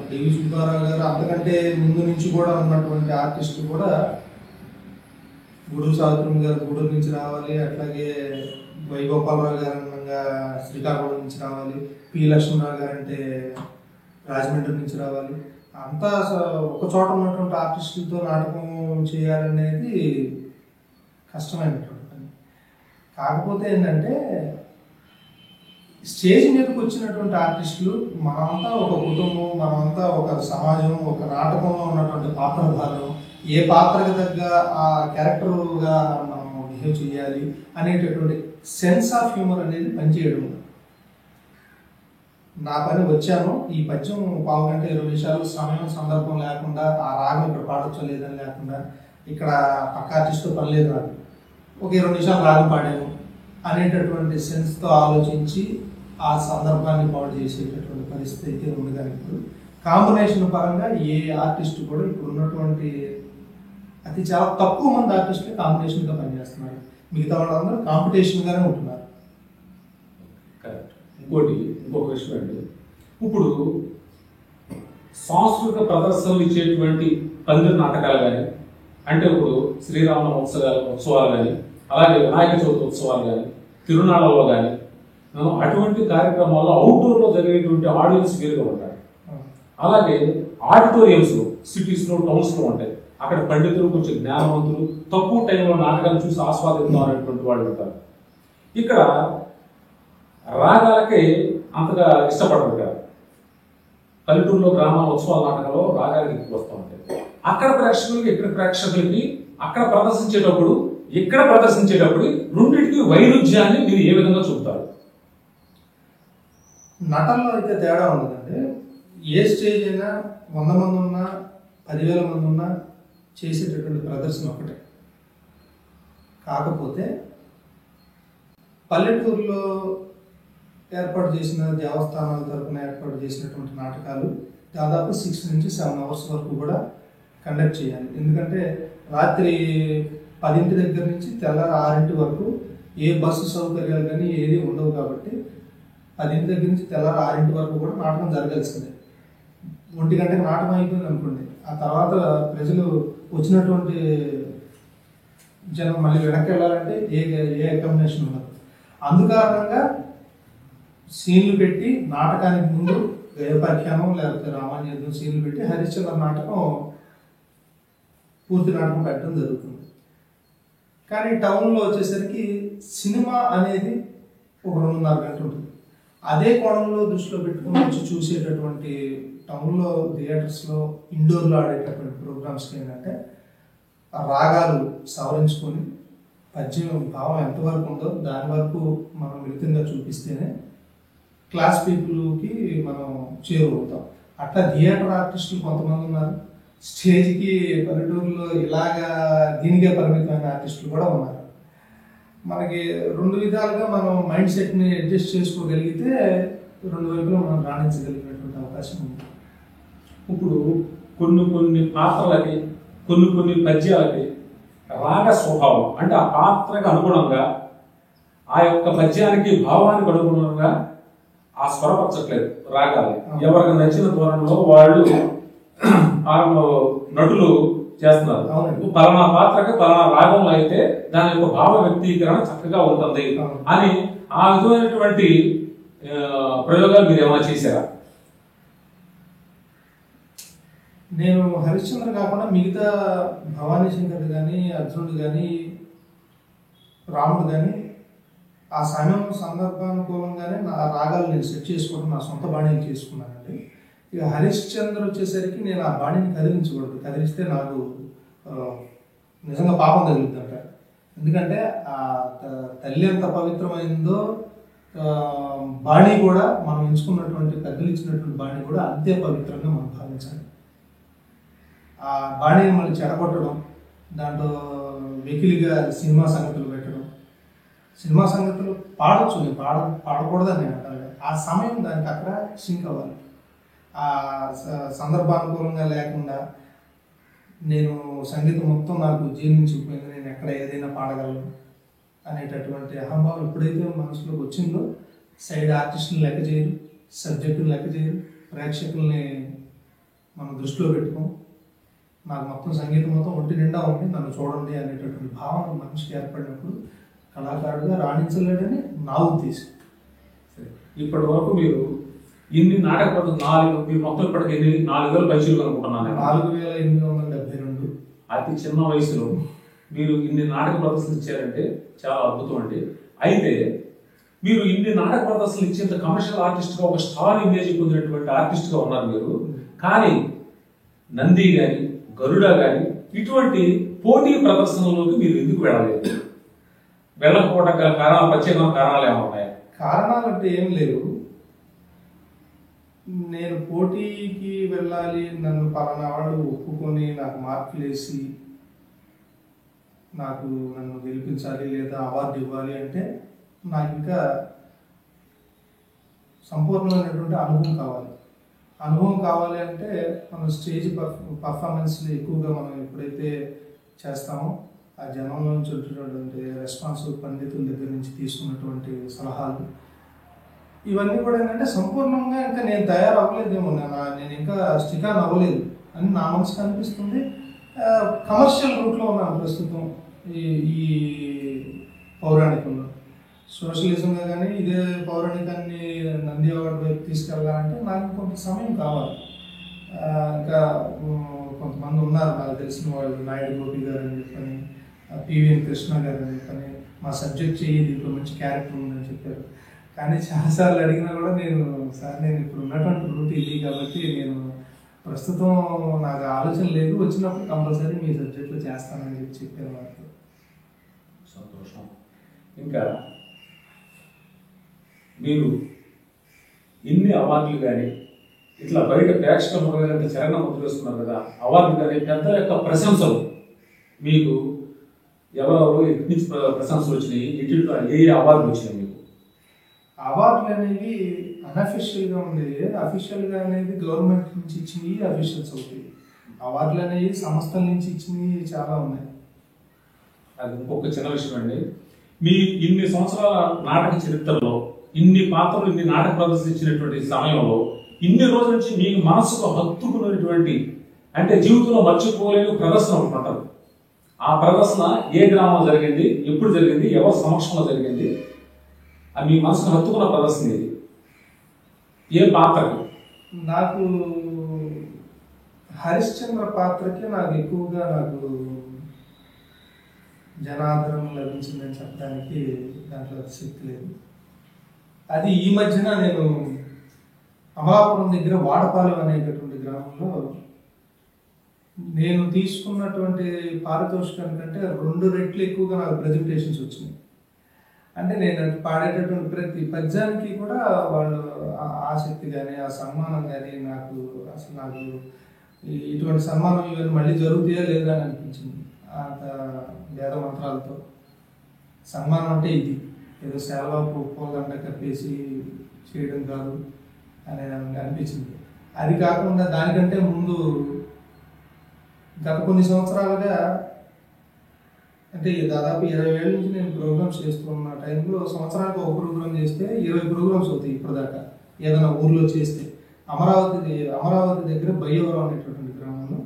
దేవి సుబ్బారావు గారు అంతకంటే ముందు నుంచి కూడా ఉన్నటువంటి ఆర్టిస్టు కూడా, గూడూరు సావిత్రం గారు గూడూరు నుంచి రావాలి, అట్లాగే వైగోపాలరావు గారు అన్నగా శ్రీకాకుళం నుంచి రావాలి, పి లక్ష్మణరావు గారు అంటే రాజమండ్రి నుంచి రావాలి. అంతా ఒక చోట ఉన్నటువంటి ఆర్టిస్టులతో నాటకం చేయాలనేది కష్టమైనటువంటి పని. కాకపోతే ఏంటంటే స్టేజ్ మీదకి వచ్చినటువంటి ఆర్టిస్టులు మనమంతా ఒక కుటుంబం, మనమంతా ఒక సమాజం, ఒక నాటకంలో ఉన్నటువంటి పాత్రధారులు, ఏ పాత్రకు తగ్గ ఆ క్యారెక్టర్గా మనం బిహేవ్ చేయాలి అనేటటువంటి సెన్స్ ఆఫ్ హ్యూమర్ అనేది పనిచేయడం. నా పని వచ్చాను, ఈ పద్యం 1/4 గంట 20 నిమిషాలు సమయం సందర్భం లేకుండా, ఆ రాగం ఇక్కడ పాడొచ్చో లేదని లేకుండా, ఇక్కడ పక్క ఆర్టిస్ట్తో పని లేదు, నాకు ఒక 20 నిమిషాలు రాగం పాడాను అనేటటువంటి సెన్స్తో ఆలోచించి ఆ సందర్భాన్ని పాడు చేసేటటువంటి పరిస్థితి అయితే ఉంది. కానీ ఇప్పుడు కాంబినేషన్ పరంగా ఏ ఆర్టిస్ట్ కూడా ఇప్పుడు ఉన్నటువంటి చాలా తక్కువ మంది ఆర్టిస్టులు కాంబినేషన్గా పనిచేస్తున్నారు, మిగతా వాళ్ళందరూ కాంపిటీషన్గానే ఉంటున్నారు. కరెక్ట్. ఇంకొక విషయం అండి, ఇప్పుడు సాంస్కృతిక ప్రదర్శనలు ఇచ్చేటువంటి పందిరి నాటకాలు కానీ, అంటే ఇప్పుడు శ్రీరామ ఉత్సవాలు కానీ, అలాగే వినాయక చవితి ఉత్సవాలు కానీ, తిరునాళ్ళలో కానీ, అటువంటి కార్యక్రమాల్లో అవుట్డోర్లో జరిగేటువంటి ఆడియన్స్ వేరుగా ఉంటారు. అలాగే ఆడిటోరియంస్లో సిటీస్లో టౌన్స్లో ఉంటాయి. అక్కడ పండితులు, కొంచెం జ్ఞానవంతులు, తక్కువ టైంలో నాటకాలు చూసి ఆస్వాదిద్దాం అనేటువంటి వాళ్ళు ఉంటారు. ఇక్కడ రాగాలకి అంతగా ఇష్టపడరు కదా. పల్లెటూరులో గ్రామాల ఉత్సవాల నాటకాల్లో రాగాలకి ఎక్కువ వస్తూ ఉంటాయి. అక్కడ ప్రేక్షకులకి ఇక్కడ ప్రేక్షకులకి అక్కడ ప్రదర్శించేటప్పుడు ఇక్కడ ప్రదర్శించేటప్పుడు రెండింటికి వైరుధ్యాన్ని మీరు ఏ విధంగా చూపుతారు? నటనలో అయితే తేడా ఉండదండి. ఏ స్టేజ్ అయినా 100 మంది ఉన్నా 10,000 మంది ఉన్నా చేసేటటువంటి ప్రదర్శన ఒకటే. కాకపోతే పల్లెటూరులో ఏర్పాటు చేసిన దేవస్థానాల తరఫున ఏర్పాటు చేసినటువంటి నాటకాలు దాదాపు 6 నుంచి 7 అవర్స్ వరకు కూడా కండక్ట్ చేయాలి. ఎందుకంటే రాత్రి 10 దగ్గర నుంచి తెల్లారి 6 వరకు ఏ బస్సు సౌకర్యాలు కానీ ఏది ఉండవు. కాబట్టి 10 దగ్గర నుంచి తెల్లారి 6 వరకు కూడా నాటకం జరగాల్సిందే. 1 గంటకి నాటకం అయిపోయింది అనుకోండి, ఆ తర్వాత ప్రజలు వచ్చినటువంటి జనం మళ్ళీ వెనక్కి వెళ్ళాలంటే ఏ అకామిడేషన్ ఉండదు. అందుకారణంగా సీన్లు పెట్టి నాటకానికి ముందు గయపాఖ్యానం లేకపోతే రామాయణం సీన్లు పెట్టి హరిశ్చంద్ర నాటకం పూర్తి నాటకం పెట్టడం జరుగుతుంది. కానీ టౌన్లో వచ్చేసరికి సినిమా అనేది ఒక 2.5 గంటలు ఉంటుంది. అదే కోణంలో దృష్టిలో పెట్టుకుని వచ్చి చూసేటటువంటి టౌన్లో థియేటర్స్లో ఇండోర్లో ఆడేటటువంటి ప్రోగ్రామ్స్కి ఏంటంటే రాగాలు సవరించుకొని పద్యం భావం ఎంతవరకు ఉందో దాని వరకు మనం మిళితంగా చూపిస్తేనే క్లాస్ పీపుల్కి మనం చేరువవుతాం. అట్లా థియేటర్ ఆర్టిస్టులు కొంతమంది ఉన్నారు, స్టేజ్కి పల్లెటూరులో ఇలాగా దీనికే పరిమితమైన ఆర్టిస్టులు కూడా ఉన్నారు. మనకి 2 విధాలుగా మనం మైండ్ సెట్ని అడ్జస్ట్ చేసుకోగలిగితే 2 వైపులో మనం రాణించగలిగినటువంటి అవకాశం ఉంది. ఇప్పుడు కొన్ని పాత్రలకి కొన్ని పద్యాలకి రాగ స్వభావం అంటే ఆ పాత్రకు అనుగుణంగా ఆ యొక్క పద్యానికి భావానికి అనుగుణంగా ఆ స్వరపరచట్లేదు రాగాలు. ఎవరికి నచ్చిన ధోరణిలో వాళ్ళు నటులు చేస్తున్నారు. పలానా పాత్రకి పలానా రాగంలో అయితే దాని యొక్క భావ వ్యక్తీకరణ చక్కగా ఉంటుంది అని ఆ విధమైనటువంటి ప్రయోగాలు మీరు ఏమైనా చేశారా? నేను హరిశ్చంద్ర కాకుండా మిగతా భవానీ శంకర్ కానీ అర్జునుడు కానీ రాముడు కానీ ఆ సమయం సందర్భానుకూలంగానే నా రాగాలు నేను సెట్ చేసుకోవడం నా సొంత బాణీలు చేసుకున్నానండి. ఇక హరిశ్చంద్ర వచ్చేసరికి నేను ఆ బాణీని కదిలించకూడదు. కదిలిస్తే నాకు నిజంగా పాపం తగులుతుంట. ఎందుకంటే ఆ తల్లి ఎంత పవిత్రమైందో బాణీ కూడా మనం ఎంచుకున్నటువంటి కదిలించినటువంటి బాణీ కూడా అంతే పవిత్రంగా మనం భావించాలి. ఆ బాణీని మళ్ళీ చెడగొట్టడం, దాంట్లో వెకిలిగా సినిమా సంగతులు పెట్టడం, సినిమా సంగతులు పాడొచ్చు, నేను పాడకూడదని నేను అంటాను. ఆ సమయం దానికి అక్కడ సింక్ అవ్వాలి. ఆ సందర్భానుకూలంగా లేకుండా నేను సంగీతం మొత్తం నాకు జీర్ణించిపోయింది, నేను ఎక్కడ ఏదైనా పాడగలను అనేటటువంటి అహంభావం ఎప్పుడైతే మనసులోకి వచ్చిందో సైడ్ ఆర్టిస్టుని లెక్క చేయరు, సబ్జెక్టుని లెక్క చేయరు, ప్రేక్షకుల్ని మనం దృష్టిలో పెట్టుకోం. నాకు మొత్తం సంగీతం మొత్తం ఒంటి నిండా ఉంది, నన్ను చూడండి అనేటటువంటి భావన మనిషికి ఏర్పడినప్పుడు కళాకారుడిగా రాణించలేడని నా ఉద్దేశం. ఇప్పటి వరకు మీరు ఇన్ని నాటక పద్ధతులు మీరు మొత్తం ఇప్పటికి 4,000 పైసలు అనుకుంటున్నాను. 4,872. అతి చిన్న వయసులో మీరు ఇన్ని నాటక ప్రదర్శనలు ఇచ్చారంటే చాలా అద్భుతం అండి. అయితే మీరు ఇన్ని నాటక ప్రదర్శనలు ఇచ్చేంత కమర్షియల్ ఆర్టిస్ట్గా ఒక స్టార్ ఇమేజ్ పొందినటువంటి ఆర్టిస్ట్గా ఉన్నారు మీరు. కానీ నంది కానీ గరుడ కానీ ఇటువంటి పోటీ ప్రదర్శనలోకి మీరు ఎందుకు వెళ్ళలేదు? వెళ్ళకపోవడం గల కారణాలు, ప్రత్యేకమైన కారణాలు ఏమైనా ఉన్నాయా? కారణాలు అంటే ఏం లేవు. నేను పోటీకి వెళ్ళాలి, నన్ను పలానా వాడు ఒప్పుకొని నాకు మార్కులు వేసి నన్ను గెలిపించాలి లేదా అవార్డు ఇవ్వాలి అంటే నాకు ఇంకా సంపూర్ణమైనటువంటి అనుభవం కావాలి అంటే మనం స్టేజ్ పర్ఫార్మెన్స్ని ఎక్కువగా మనం ఎప్పుడైతే చేస్తామో ఆ జనం నుంచి వచ్చినటువంటి రెస్పాన్స్, పండితుల దగ్గర నుంచి తీసుకున్నటువంటి సలహాలు, ఇవన్నీ కూడా ఏంటంటే సంపూర్ణంగా ఇంకా నేను తయారవ్వలేదేమో, నేను ఇంకా స్టికాన్ అవ్వలేదు అని నా మనసుకు అనిపిస్తుంది. కమర్షియల్ రూట్లో ఉన్నాను ప్రస్తుతం ఈ పౌరాణికంలో. సోషలిజంగా కానీ ఇదే పౌరాణికాన్ని నంది అవార్డు వైపు తీసుకెళ్ళాలంటే నాకు కొంత సమయం కావాలి. ఇంకా కొంతమంది ఉన్నారు నాకు తెలిసిన వాళ్ళు, నాయుడు గోపి గారు అని చెప్పని, పివిఎన్ కృష్ణ గారు అని చెప్పని, మా సబ్జెక్ట్ చెయ్యి దీంట్లో మంచి క్యారెక్టర్ ఉందని చెప్పారు. కానీ చాలాసార్లు అడిగినా కూడా సార్ నేను ఇప్పుడు ఉన్నటువంటి వృత్తి ఇది కాబట్టి నేను ప్రస్తుతం నాకు ఆలోచన లేదు, వచ్చినప్పుడు కంపల్సరీ మీ సబ్జెక్ట్లో చేస్తానని చెప్పారు నాకు. సంతోషం. ఇంకా మీరు ఇన్ని అవార్డులు కానీ ఇట్లా బయట ప్రేక్షక ముఖంగా చరణ ముద్రేస్తున్నారు కదా, అవార్డులు కానీ పెద్దల యొక్క ప్రశంసలు మీకు ఎవరెవరు ఎటు నుంచి ప్రశంసలు వచ్చినాయి, ఇటీవల ఏ అవార్డులు వచ్చినాయి మీకు? అవార్డులు అనేవి అన్అఫిషియల్గా ఉండేవి, అఫీషియల్గా అనేది గవర్నమెంట్ నుంచి ఇచ్చినవి అఫీషియల్స్ అవుతాయి. అవార్డులు అనేవి సంస్థల నుంచి ఇచ్చినవి చాలా ఉన్నాయి. అది ఇంకొక చిన్న విషయం అండి. మీ ఇన్ని సంవత్సరాల నాటక చరిత్రలో ఇన్ని పాత్రలు ఇన్ని నాటక ప్రదర్శించినటువంటి సమయంలో ఇన్ని రోజుల నుంచి మీకు మనసుకు హత్తుకున్నటువంటి అంటే జీవితంలో మర్చిపోలేని ప్రదర్శన ఒకటి ఉంటుంది. ఆ ప్రదర్శన ఏ గ్రామంలో జరిగింది, ఎప్పుడు జరిగింది, ఎవరి సమక్షంలో జరిగింది, అది మీ మనసుకు హత్తుకున్న ప్రదర్శన ఇది ఏ పాత్రకి? నాకు హరిశ్చంద్ర పాత్రకి నాకు ఎక్కువగా జనాదరణ లభించిందని చెప్పడానికి దాంట్లో శక్తి లేదు. అది ఈ మధ్యన నేను అమలాపురం దగ్గర వాడపాలెం అనేటటువంటి గ్రామంలో నేను తీసుకున్నటువంటి పారితోషికానికంటే 2 రెట్లు ఎక్కువగా నాకు ప్రెజెంటేషన్స్ వచ్చినాయి. అంటే నేను పాడేటటువంటి ప్రతి పద్యానికి కూడా వాళ్ళు ఆసక్తి కానీ ఆ సన్మానం కానీ నాకు ఇటువంటి సన్మానం ఇవన్నీ మళ్ళీ జరుగుతాయా లేదా అని అనిపించింది. అంత వేద మంత్రాలతో సన్మానం అంటే ఇది ఏదో సెలవు పూలదండ కప్పేసి చేయడం కాదు అని అనిపించింది. అది కాకుండా దానికంటే ముందు గత కొన్ని సంవత్సరాలుగా అంటే దాదాపు 20 ఏళ్ళ నుంచి నేను ప్రోగ్రామ్స్ చేస్తున్న టైంలో సంవత్సరానికి ఒక ప్రోగ్రామ్ చేస్తే 20 ప్రోగ్రామ్స్ అవుతాయి ఇప్పటిదాకా ఏదైనా ఊర్లో చేస్తే. అమరావతి దగ్గర బయ్యవరం అనేటటువంటి గ్రామంలో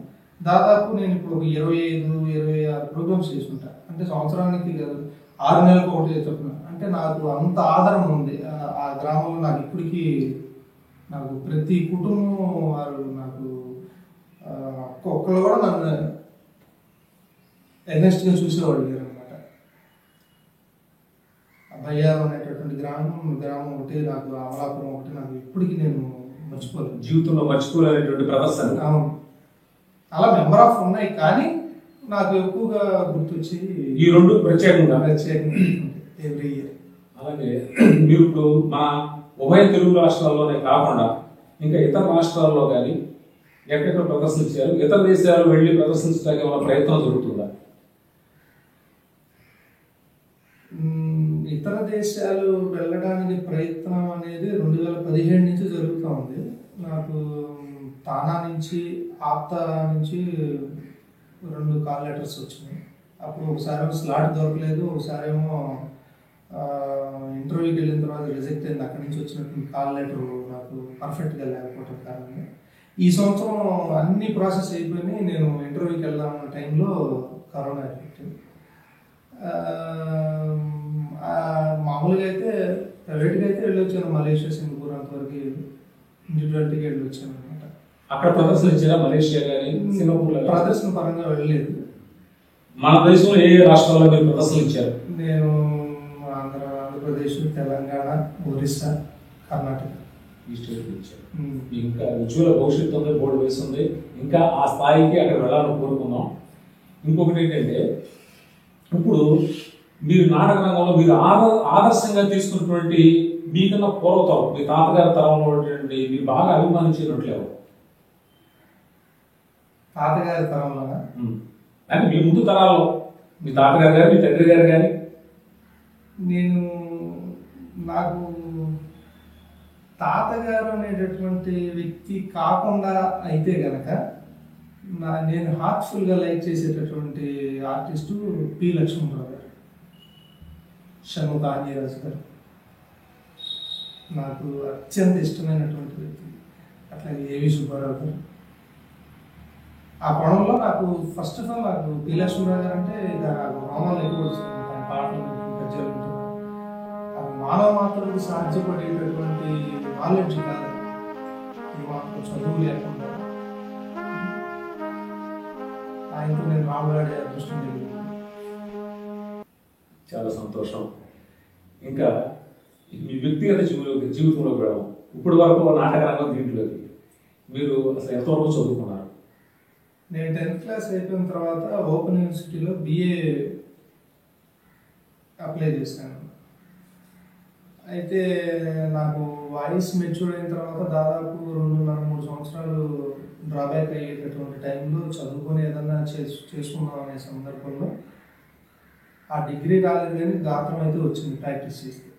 దాదాపు నేను ఇప్పుడు ఒక 25-26 ప్రోగ్రామ్స్ చేసుకుంటా. అంటే సంవత్సరానికి 6 నెలలకు ఒకటి చెప్తున్నా. అంటే నాకు అంత ఆదరణ ఉంది ఆ గ్రామంలో. నాకు ఇప్పటికీ ప్రతి కుటుంబం వారు నాకు ఒక్కళ్ళు కూడా నన్ను ఎగ్నెస్ట్గా చూసేవాళ్ళు లేరు అనమాట. బయ్యారం అనేటటువంటి గ్రామం ఒకటి నాకు, అమలాపురం ఒకటి నాకు ఇప్పటికీ నేను మర్చిపోలేదు, జీవితంలో మర్చిపోలేనటువంటి ప్రదర్శన. అలా మెంబర్ ఆఫ్ ఉన్నాయి కానీ నాకు ఎక్కువగా గుర్తొచ్చి ఈ 2 ప్రత్యేకంగా ఎవ్రీ ఇయర్. అలాగే మీరు ఇప్పుడు మన ఉభయ తెలుగు రాష్ట్రాల్లోనే కాకుండా ఇంకా ఇతర రాష్ట్రాల్లో కానీ ఎక్కడెక్కడ ప్రదర్శించారు, ఇతర దేశాలు వెళ్ళి ప్రదర్శించడానికి ఏమైనా ప్రయత్నం జరుగుతుందా? ఇతర దేశాలు వెళ్ళడానికి ప్రయత్నం అనేది 2017 నుంచి జరుగుతూ ఉంది. నాకు తానా నుంచి ఆప్తా నుంచి 2 కాల్ లెటర్స్ వచ్చినాయి. అప్పుడు ఒకసారి స్లాట్ దొరకలేదు, ఒకసారి ఏమో ఇంటర్వ్యూకి వెళ్ళిన తర్వాత రిజెక్ట్ అయింది. అక్కడి నుంచి వచ్చినటువంటి కాల్ లెటర్ నాకు పర్ఫెక్ట్గా లేకపోవడం కారణంగా ఈ సంవత్సరం అన్ని ప్రాసెస్ అయిపోయినాయి. నేను ఇంటర్వ్యూకి వెళ్దామన్న టైంలో కరోనా ఎఫెక్ట్. మామూలుగా అయితే ప్రైవేట్గా అయితే వెళ్ళొచ్చాను, మలేషియా, సింగపూర్ అంతవరకు ఇండివిజువాలిటీగా వెళ్ళొచ్చాను అనమాట. అక్కడ ప్రదర్శించారా? మలేషియా కానీ సింగపూర్ ప్రదర్శన పరంగా వెళ్ళలేదు. మన దేశంలో ఏ రాష్ట్రాల్లో మీరు ప్రదర్శించారు? నేను ఆంధ్రప్రదేశ్, తెలంగాణ, ఒరిస్సా, కర్ణాటక ఈ స్టేట్ ఇచ్చారు. ఇంకా ఉజ్వల భవిష్యత్తు ఉంది, బోర్డు వేస్తుంది. ఇంకా ఆ స్థాయికి అక్కడ వెళ్ళాలని కోరుకుందాం. ఇంకొకటి ఏంటంటే ఇప్పుడు మీరు నాటక రంగంలో మీరు ఆదర్శంగా తీసుకున్నటువంటి మీకన్నా పూర్వతరం మీ తాతగారి తరంలో ఉన్నటువంటి మీరు బాగా అభిమానించినట్లు ఎవరు? తాతగారి తరంలో అంటే మీ ముందు తరాల్లో మీ తాతగారు గారు, మీ తండ్రి గారు కానీ? నాకు తాతగారు అనేటటువంటి వ్యక్తి కాకుండా అయితే గనక నేను హార్ట్ఫుల్గా లైక్ చేసేటటువంటి ఆర్టిస్టు పి. లక్ష్మణరావు గారు, షణ్ముఖ ఆంజనేయరాజు గారు నాకు అత్యంత ఇష్టమైనటువంటి వ్యక్తి. అట్లాగే ఏవి సుబ్బారావు గారు. ఆ కోణంలో నాకు ఫస్ట్ ఆఫ్ ఆల్ నాకు పి. లక్ష్మణరావు గారు అంటే నాకు రోమాలు ఎక్కువ వస్తున్నాయి. పాటలు పద్యాలు మానవ మాత్రం సాధ్యపడేటటువంటి నాలెడ్జ్ కాదు, ఈ మాత్రం చదువు లేకుండా ఆయనతో నేను మాట్లాడే అదృష్టం జరిగింది. చాలా సంతోషం. ఇంకా మీ వ్యక్తిగత జీవితంలోకి వెళ్ళడం, ఇప్పుడు వరకు నాటక రంగం దీంట్లోకి మీరు అసలు ఎంతవరకు చదువుకున్నారు? నేను 10th క్లాస్ అయిపోయిన తర్వాత ఓపెన్ యూనివర్సిటీలో BA అప్లై చేశాను. అయితే నాకు వాయిస్ మెచ్యూర్ అయిన తర్వాత దాదాపు 2.5-3 సంవత్సరాలు డ్రాబ్యాక్ అయ్యేటటువంటి టైంలో చదువుకొని ఏదన్నా చేసుకుందాం అనే సందర్భంలో ఆ డిగ్రీ రాలేదు, కానీ గాత్రం అయితే వచ్చింది ప్రాక్టీస్ చేస్తే.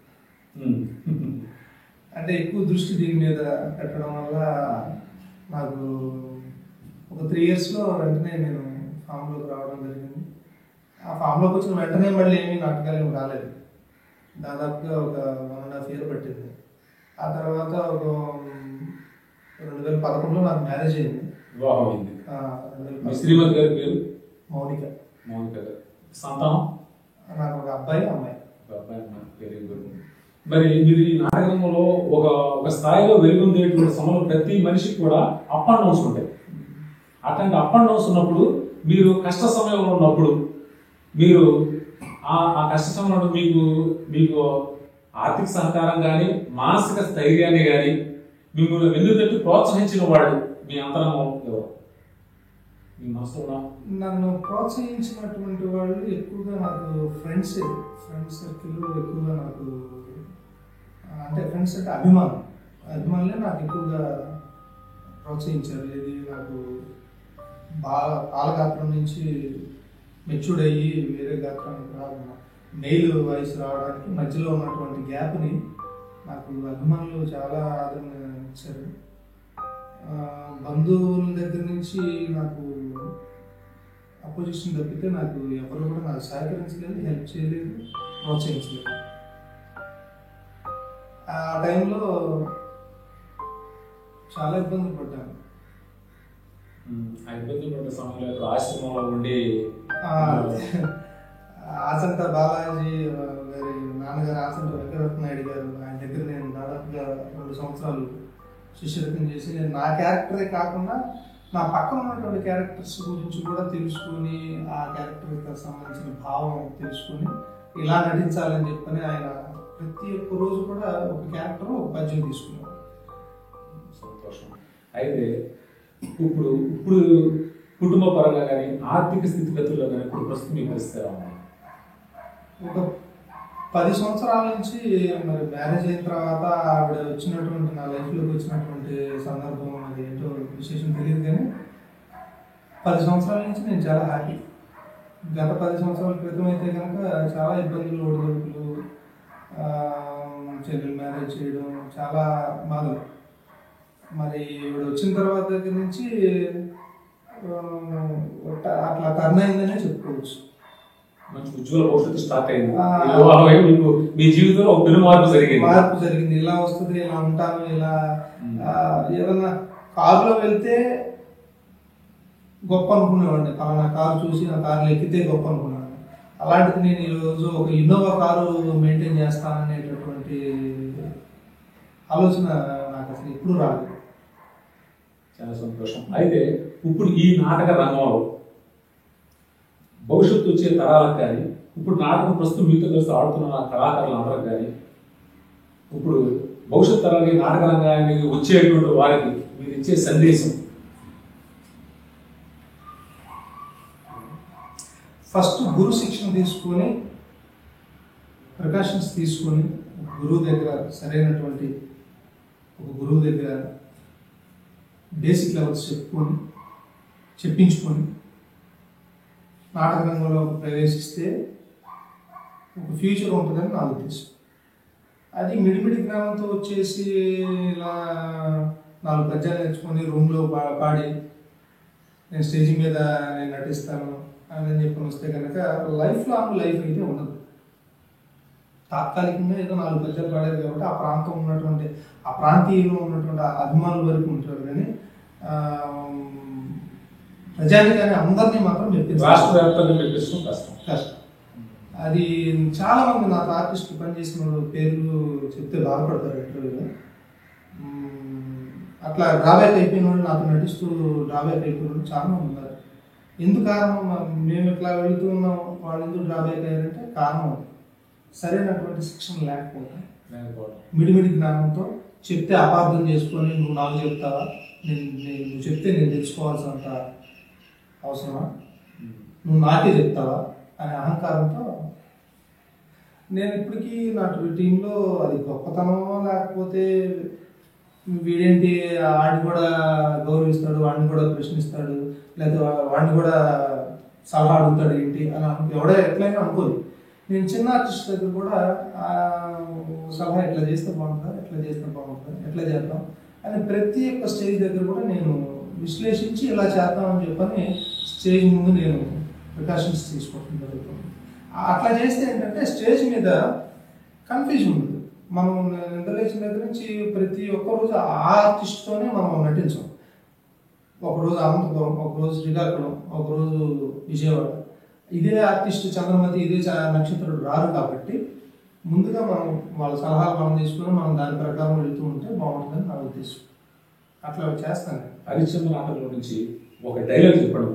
అంటే ఎక్కువ దృష్టి దీని మీద పెట్టడం వల్ల నాకు ఒక 3 yearsలో వెంటనే నేను ఫామ్లోకి రావడం జరిగింది. ఆ ఫామ్లోకి వచ్చిన వెంటనే మళ్ళీ ఏమీ నాటకాలు ఏమి రాలేదు. దాదాపుగా ఒక 1.5 year పట్టింది. ఆ తర్వాత ఒక 2011లో నాకు మ్యారేజ్ అయింది. వివాహం అయింది. శ్రీమతి గారి పేరు మౌనిక. మౌనిక గారు. సంతానం? నాకు ఒక అబ్బాయి, అమ్మాయి. Very good. మరి మీరు ఈ నాటకంలో ఒక స్థాయిలో వెలుగొందేటువంటి సమయంలో ప్రతి మనిషికి కూడా అప్ అండ్ డౌన్స్ ఉంటాయి. అట్లాంటి అప్ అండ్ డౌన్స్ ఉన్నప్పుడు మీరు కష్ట సమయంలో ఉన్నప్పుడు మీరు ఆ కష్ట సమయంలో మీకు ఆర్థిక సహకారం కానీ మానసిక స్థైర్యాన్ని కానీ మిమ్మల్ని వెన్నుతట్టి ప్రోత్సహించిన వాళ్ళు మీ అంతరంగం ఎవరు? మీ మనసులో నన్ను ప్రోత్సహించినటువంటి వాళ్ళు ఎక్కువగా నాకు ఫ్రెండ్స్ సర్కిల్ ఎక్కువగా నాకు, అంటే ఫ్రెండ్స్ అంటే అభిమానులే నాకు ఎక్కువగా ప్రోత్సహించారు. ఇది నాకు బాలగాత్రం నుంచి మెచ్యూర్డ్ అయ్యి వేరే గాత్రానికి మెయిల్ వాయిస్ రావడానికి మధ్యలో ఉన్నటువంటి గ్యాప్ని నాకు అభిమానులు చాలా ఆదరణ ఇచ్చారు. బంధువుల దగ్గర నుంచి నాకు అపోజిషన్ తప్పితే నాకు ఎవరు కూడా నాకు సహకరించలేదు, హెల్ప్ చేయలేదు, ప్రోత్సహించలేదు. ఆ టైంలో చాలా ఇబ్బందులు పడ్డాను. ఇబ్బంది పడ్డ సమయంలో ఆశ్రమంలో ఉండి ఆచంట బాలాజీ గారి నాన్నగారు ఆచంట వెంకటరత్న నాయుడు గారు, ఆయన దగ్గర నేను దాదాపుగా 2 సంవత్సరాలు శిష్యరకం చేసి నేను నా క్యారెక్టరే కాకుండా నా పక్కన ఉన్నటువంటి క్యారెక్టర్స్ గురించి కూడా తెలుసుకుని ఆ క్యారెక్టర్కి సంబంధించిన భావం తెలుసుకుని ఇలా నటించాలని చెప్పని ఆయన ప్రతి ఒక్క రోజు కూడా ఒక క్యారెక్టర్ ఒక పద్యం తీసుకున్నాడు. సంతోషం. అయితే ఇప్పుడు కుటుంబ పరంగా కానీ ఆర్థిక స్థితిగతుల్లో కానీ ఇప్పుడు ప్రస్తుతం మీకు పరిస్థితి ఒక 10 సంవత్సరాల నుంచి మరి మ్యారేజ్ అయిన తర్వాత ఆవిడ వచ్చినటువంటి నా లైఫ్లోకి వచ్చినటువంటి సందర్భం అది ఏంటో విశేషం తెలియదు, కానీ 10 సంవత్సరాల నుంచి నేను చాలా హ్యాపీ. గత 10 సంవత్సరాల క్రితం అయితే కనుక చాలా ఇబ్బందులు, ఒడిదొడుకులు, చెల్లెలు మ్యారేజ్ చేయడం, చాలా బాధలు. మరి ఇవిడ వచ్చిన తర్వాత దగ్గర నుంచి అట్లా టర్న్ అయిందనే చెప్పుకోవచ్చు. మంచి ఉజ్వల భవిష్యత్తు స్టార్ట్ అయింది. మీ జీవితంలో ఒక పెను మార్పు జరిగింది. ఇలా వస్తుంది, ఇలా ఉంటాను, ఇలా ఏదన్నా కారులో వెళ్తే గొప్ప అనుకునేవాడిని. నా కారు చూసి నా కారులో ఎక్కితే గొప్ప అనుకున్నాను. అలాంటిది నేను ఈరోజు ఒక ఇన్నోవా కారు మెయింటైన్ చేస్తాననేటటువంటి ఆలోచన నాకు అసలు ఎప్పుడు రాలేదు. చాలా సంతోషం. అయితే ఇప్పుడు ఈ నాటక రంగంలో భవిష్యత్తు వచ్చే తరాలకు కానీ ఇప్పుడు నాటకం ప్రస్తుతం మీతో కలిసి ఆడుతున్న కళాకారులు అందరూ కానీ ఇప్పుడు భవిష్యత్ తరాలకి నాటక రంగానికి వచ్చేటువంటి వారికి మీరు ఇచ్చే సందేశం? ఫస్ట్ గురు శిక్షణ తీసుకొని, ప్రికాషన్స్ తీసుకొని, గురువు దగ్గర సరైనటువంటి ఒక గురువు దగ్గర బేసిక్ లెవెల్స్ చెప్పించుకొని నాటక రంగంలో ప్రవేశిస్తే ఒక ఫ్యూచర్ ఉంటుందని నా ఉద్దేశం. అది మిడిమిడి జ్ఞానంతో వచ్చేసి ఇలా 4 పద్యాలు నేర్చుకొని రూమ్లో పాడి నేను స్టేజ్ మీద నేను నటిస్తాను అని చెప్పి వస్తే కనుక లైఫ్ లాంగ్ లైఫ్ అయితే ఉండదు. తాత్కాలికంగా ఏదో 4 పద్యాలు పాడారు కాబట్టి ఆ ప్రాంతం ఉన్నటువంటి ఆ ప్రాంతీయంలో ఉన్నటువంటి అభిమానుల వరకు ఉంటారు, కానీ ప్రజానికాన్ని అందరినీ మాత్రం మెప్పించాలి. రాష్ట్ర వ్యాప్తంగా మెప్పించడం కష్టం. అది చాలా మంది నాకు ఆర్టిస్టులు పనిచేసిన పేర్లు చెప్తే బాధపడతారు ఇంటర్వ్యూలో. అట్లా డ్రాబ్యాక్ అయిపోయిన వాళ్ళు, నాతో నటిస్తూ డ్రాబ్యాక్ అయిపోయిన వాళ్ళు చాలా మంది ఉన్నారు. ఎందుకు కారణం? మేము ఇట్లా వెళుతూ ఉన్నాం, వాళ్ళు ఎందుకు డ్రాబ్యాక్ అయ్యారంటే కారణం సరైనటువంటి శిక్షణ లేకపోతే, మిడిమిడి జ్ఞానంతో చెప్తే అపార్థం చేసుకొని నువ్వు నాకు చెప్తావా, నువ్వు చెప్తే నేను తెలుసుకోవాల్సినంత అవసరమా, నువ్వు నాకే చెప్తావా అనే అహంకారంతో నేను ఇప్పటికీ నా టీంలో అది గొప్పతనమో లేకపోతే వీడేంటి వాడిని కూడా గౌరవిస్తాడు, వాడిని కూడా ప్రశ్నిస్తాడు, లేదా వాడిని కూడా సలహా అడుగుతాడు ఏంటి అని ఎవడో ఎట్లయినా అనుకోదు. నేను చిన్న ఆర్టిస్ట్ దగ్గర కూడా సలహా ఎట్లా చేస్తే బాగుంటుందా, ఎట్లా చేస్తే బాగుంటుందా, ఎట్లా చేద్దాం అని ప్రతి ఒక్క స్టేజ్ దగ్గర కూడా నేను విశ్లేషించి ఇలా చేద్దామని చెప్పని స్టేజ్ ముందు నేను ప్రికాషన్స్ తీసుకోవడం జరుగుతుంది. అట్లా చేస్తే ఏంటంటే స్టేజ్ మీద కన్ఫ్యూజన్ ఉంటుంది. మనం నిద్రలేచిన దగ్గర నుంచి ప్రతి ఒక్క రోజు ఆ ఆర్టిస్ట్తోనే మనం నటించాం. ఒకరోజు అనంతపురం, ఒకరోజు శ్రీకాకుళం, ఒకరోజు విజయవాడ. ఇదే ఆర్టిస్ట్ చంద్రమతి, ఇదే నక్షత్రుడు రారు కాబట్టి ముందుగా మనం వాళ్ళ సలహాలు మనం తీసుకుని మనం దాని ప్రకారం వెళుతూ ఉంటే బాగుంటుందని నా ఉద్దేశం. అట్లా చేస్తాను. హరిశ్చంద్ర నాటకంలో నుంచి ఒక డైలాగ్ చెప్పడం.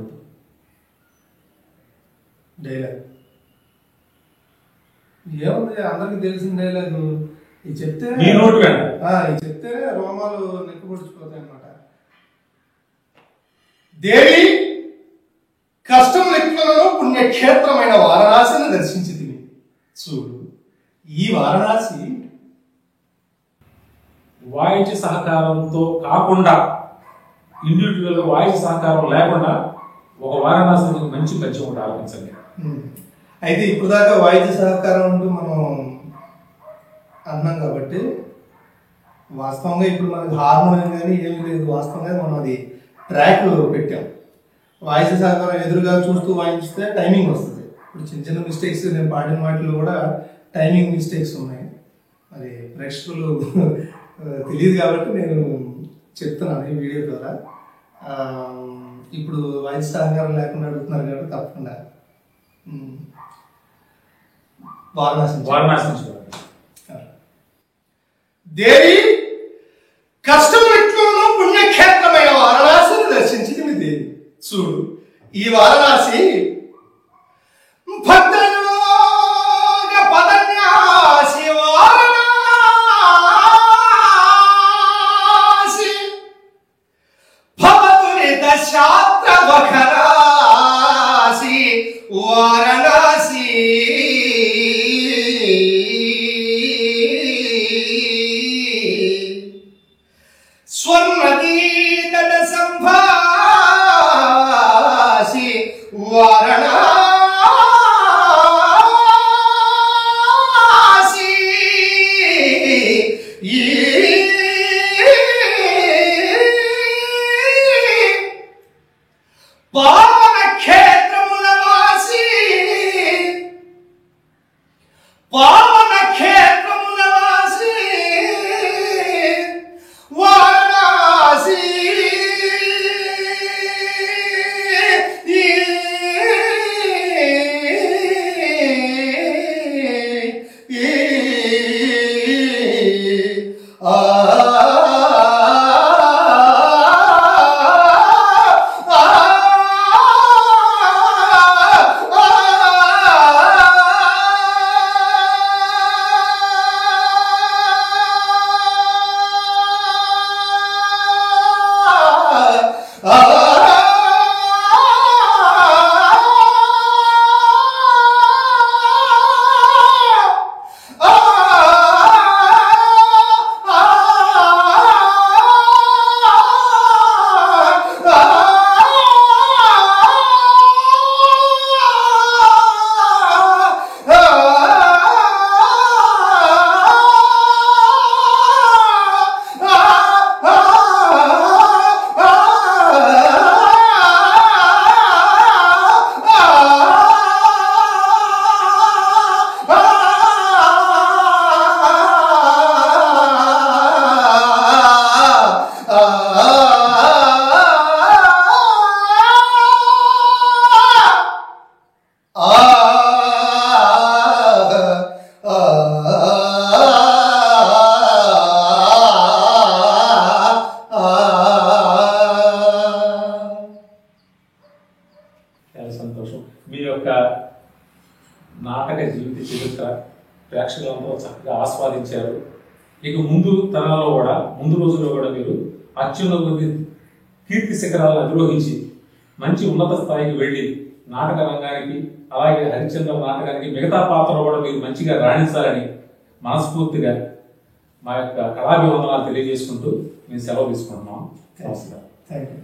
డైలాగ్ ఏముంది, అందరికి తెలిసిన డైలాగు. ఇది చెప్తే చెప్తేనే రోమాలు నెక్కుపొడిచిపోతాయి అన్నమాట. దేవి కష్టం లెక్కలలో పుణ్యక్షేత్రమైన వారణాసిని దర్శించి తిని చూడు. ఈ వారణాసి వాయిద్య సహకారంతో కాకుండా, ఇండివిజువల్ వాయిద్య సహకారం లేకుండా ఒక వారణాసి మంచి పద్యం ఒకటి ఆలోచించండి. అయితే ఇప్పుడు దాకా వాయిద్య సహకారం అంటూ మనం అన్నాం కాబట్టి వాస్తవంగా ఇప్పుడు మనకి హార్మోనియం కానీ ఏమి లేదు. వాస్తవంగా మనం అది ట్రాక్ పెట్టాం. వాయిద్య సహకారం ఎదురుగా చూస్తూ వాయించితే టైమింగ్ వస్తుంది. ఇప్పుడు చిన్న చిన్న మిస్టేక్స్ నేను పాడిన వాటిలో కూడా టైమింగ్ మిస్టేక్స్ ఉన్నాయి. మరి ప్రేక్షకులు తెలియదు కాబట్టి నేను చెప్తున్నాను ఈ వీడియో ద్వారా. ఇప్పుడు వాయిద్య సహకారం లేకుండా అడుగుతున్నారు కాబట్టి తప్పకుండా వారణాసి దేవి కష్టం ఎట్లలో పుణ్యక్షేత్రమైన వారణాసిని దర్శించింది మీ దేవి. చూడు ఈ వారణాసి భక్తయోగ పదన్యాసి వారణాసి భవతురిత శాస్త్ర వఖరాసి వారణాసి నాటక జీవిత చరిత్ర ప్రేక్షకులందరూ చక్కగా ఆస్వాదించారు. ఇక ముందు తరాల్లో కూడా, ముందు రోజుల్లో కూడా మీరు అత్యున్నత కీర్తి శిఖరాలను అధిరోహించి మంచి ఉన్నత స్థాయికి వెళ్ళి నాటక రంగానికి, అలాగే హరిశ్చంద్ర నాటకానికి మిగతా పాత్రలో కూడా మీరు మంచిగా రాణించాలని మనస్ఫూర్తిగా మా యొక్క కళాభివందనాలు తెలియజేసుకుంటూ మేము సెలవు తీసుకుంటున్నాం. నమస్కారం. Thank you.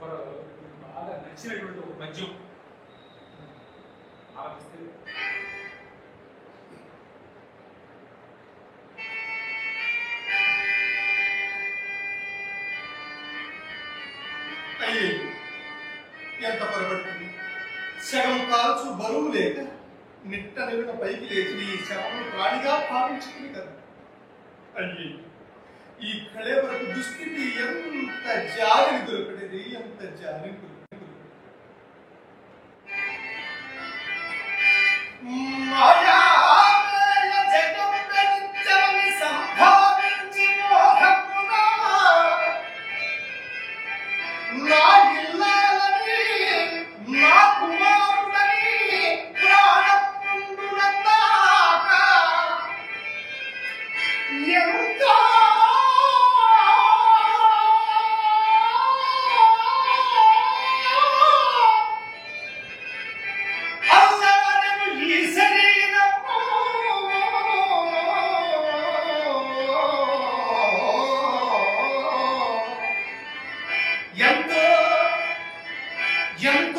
బాగా నచ్చినటువంటి ఒక పద్యం ఆలపిస్తే. అయ్యే ఎంత పొరపడుతుంది. శవం కాల్చు బరువు లేక నిట్ట నిలున పైకి లేచి ఈ శవమును ప్రాణిగా భావించుకుని కదా. అయ్యే ఈ కళేవరకు దుస్థితి ఎంత జాలిని దొరకడేది, ఎంత జాలిని దొరకడేది. ఎంతో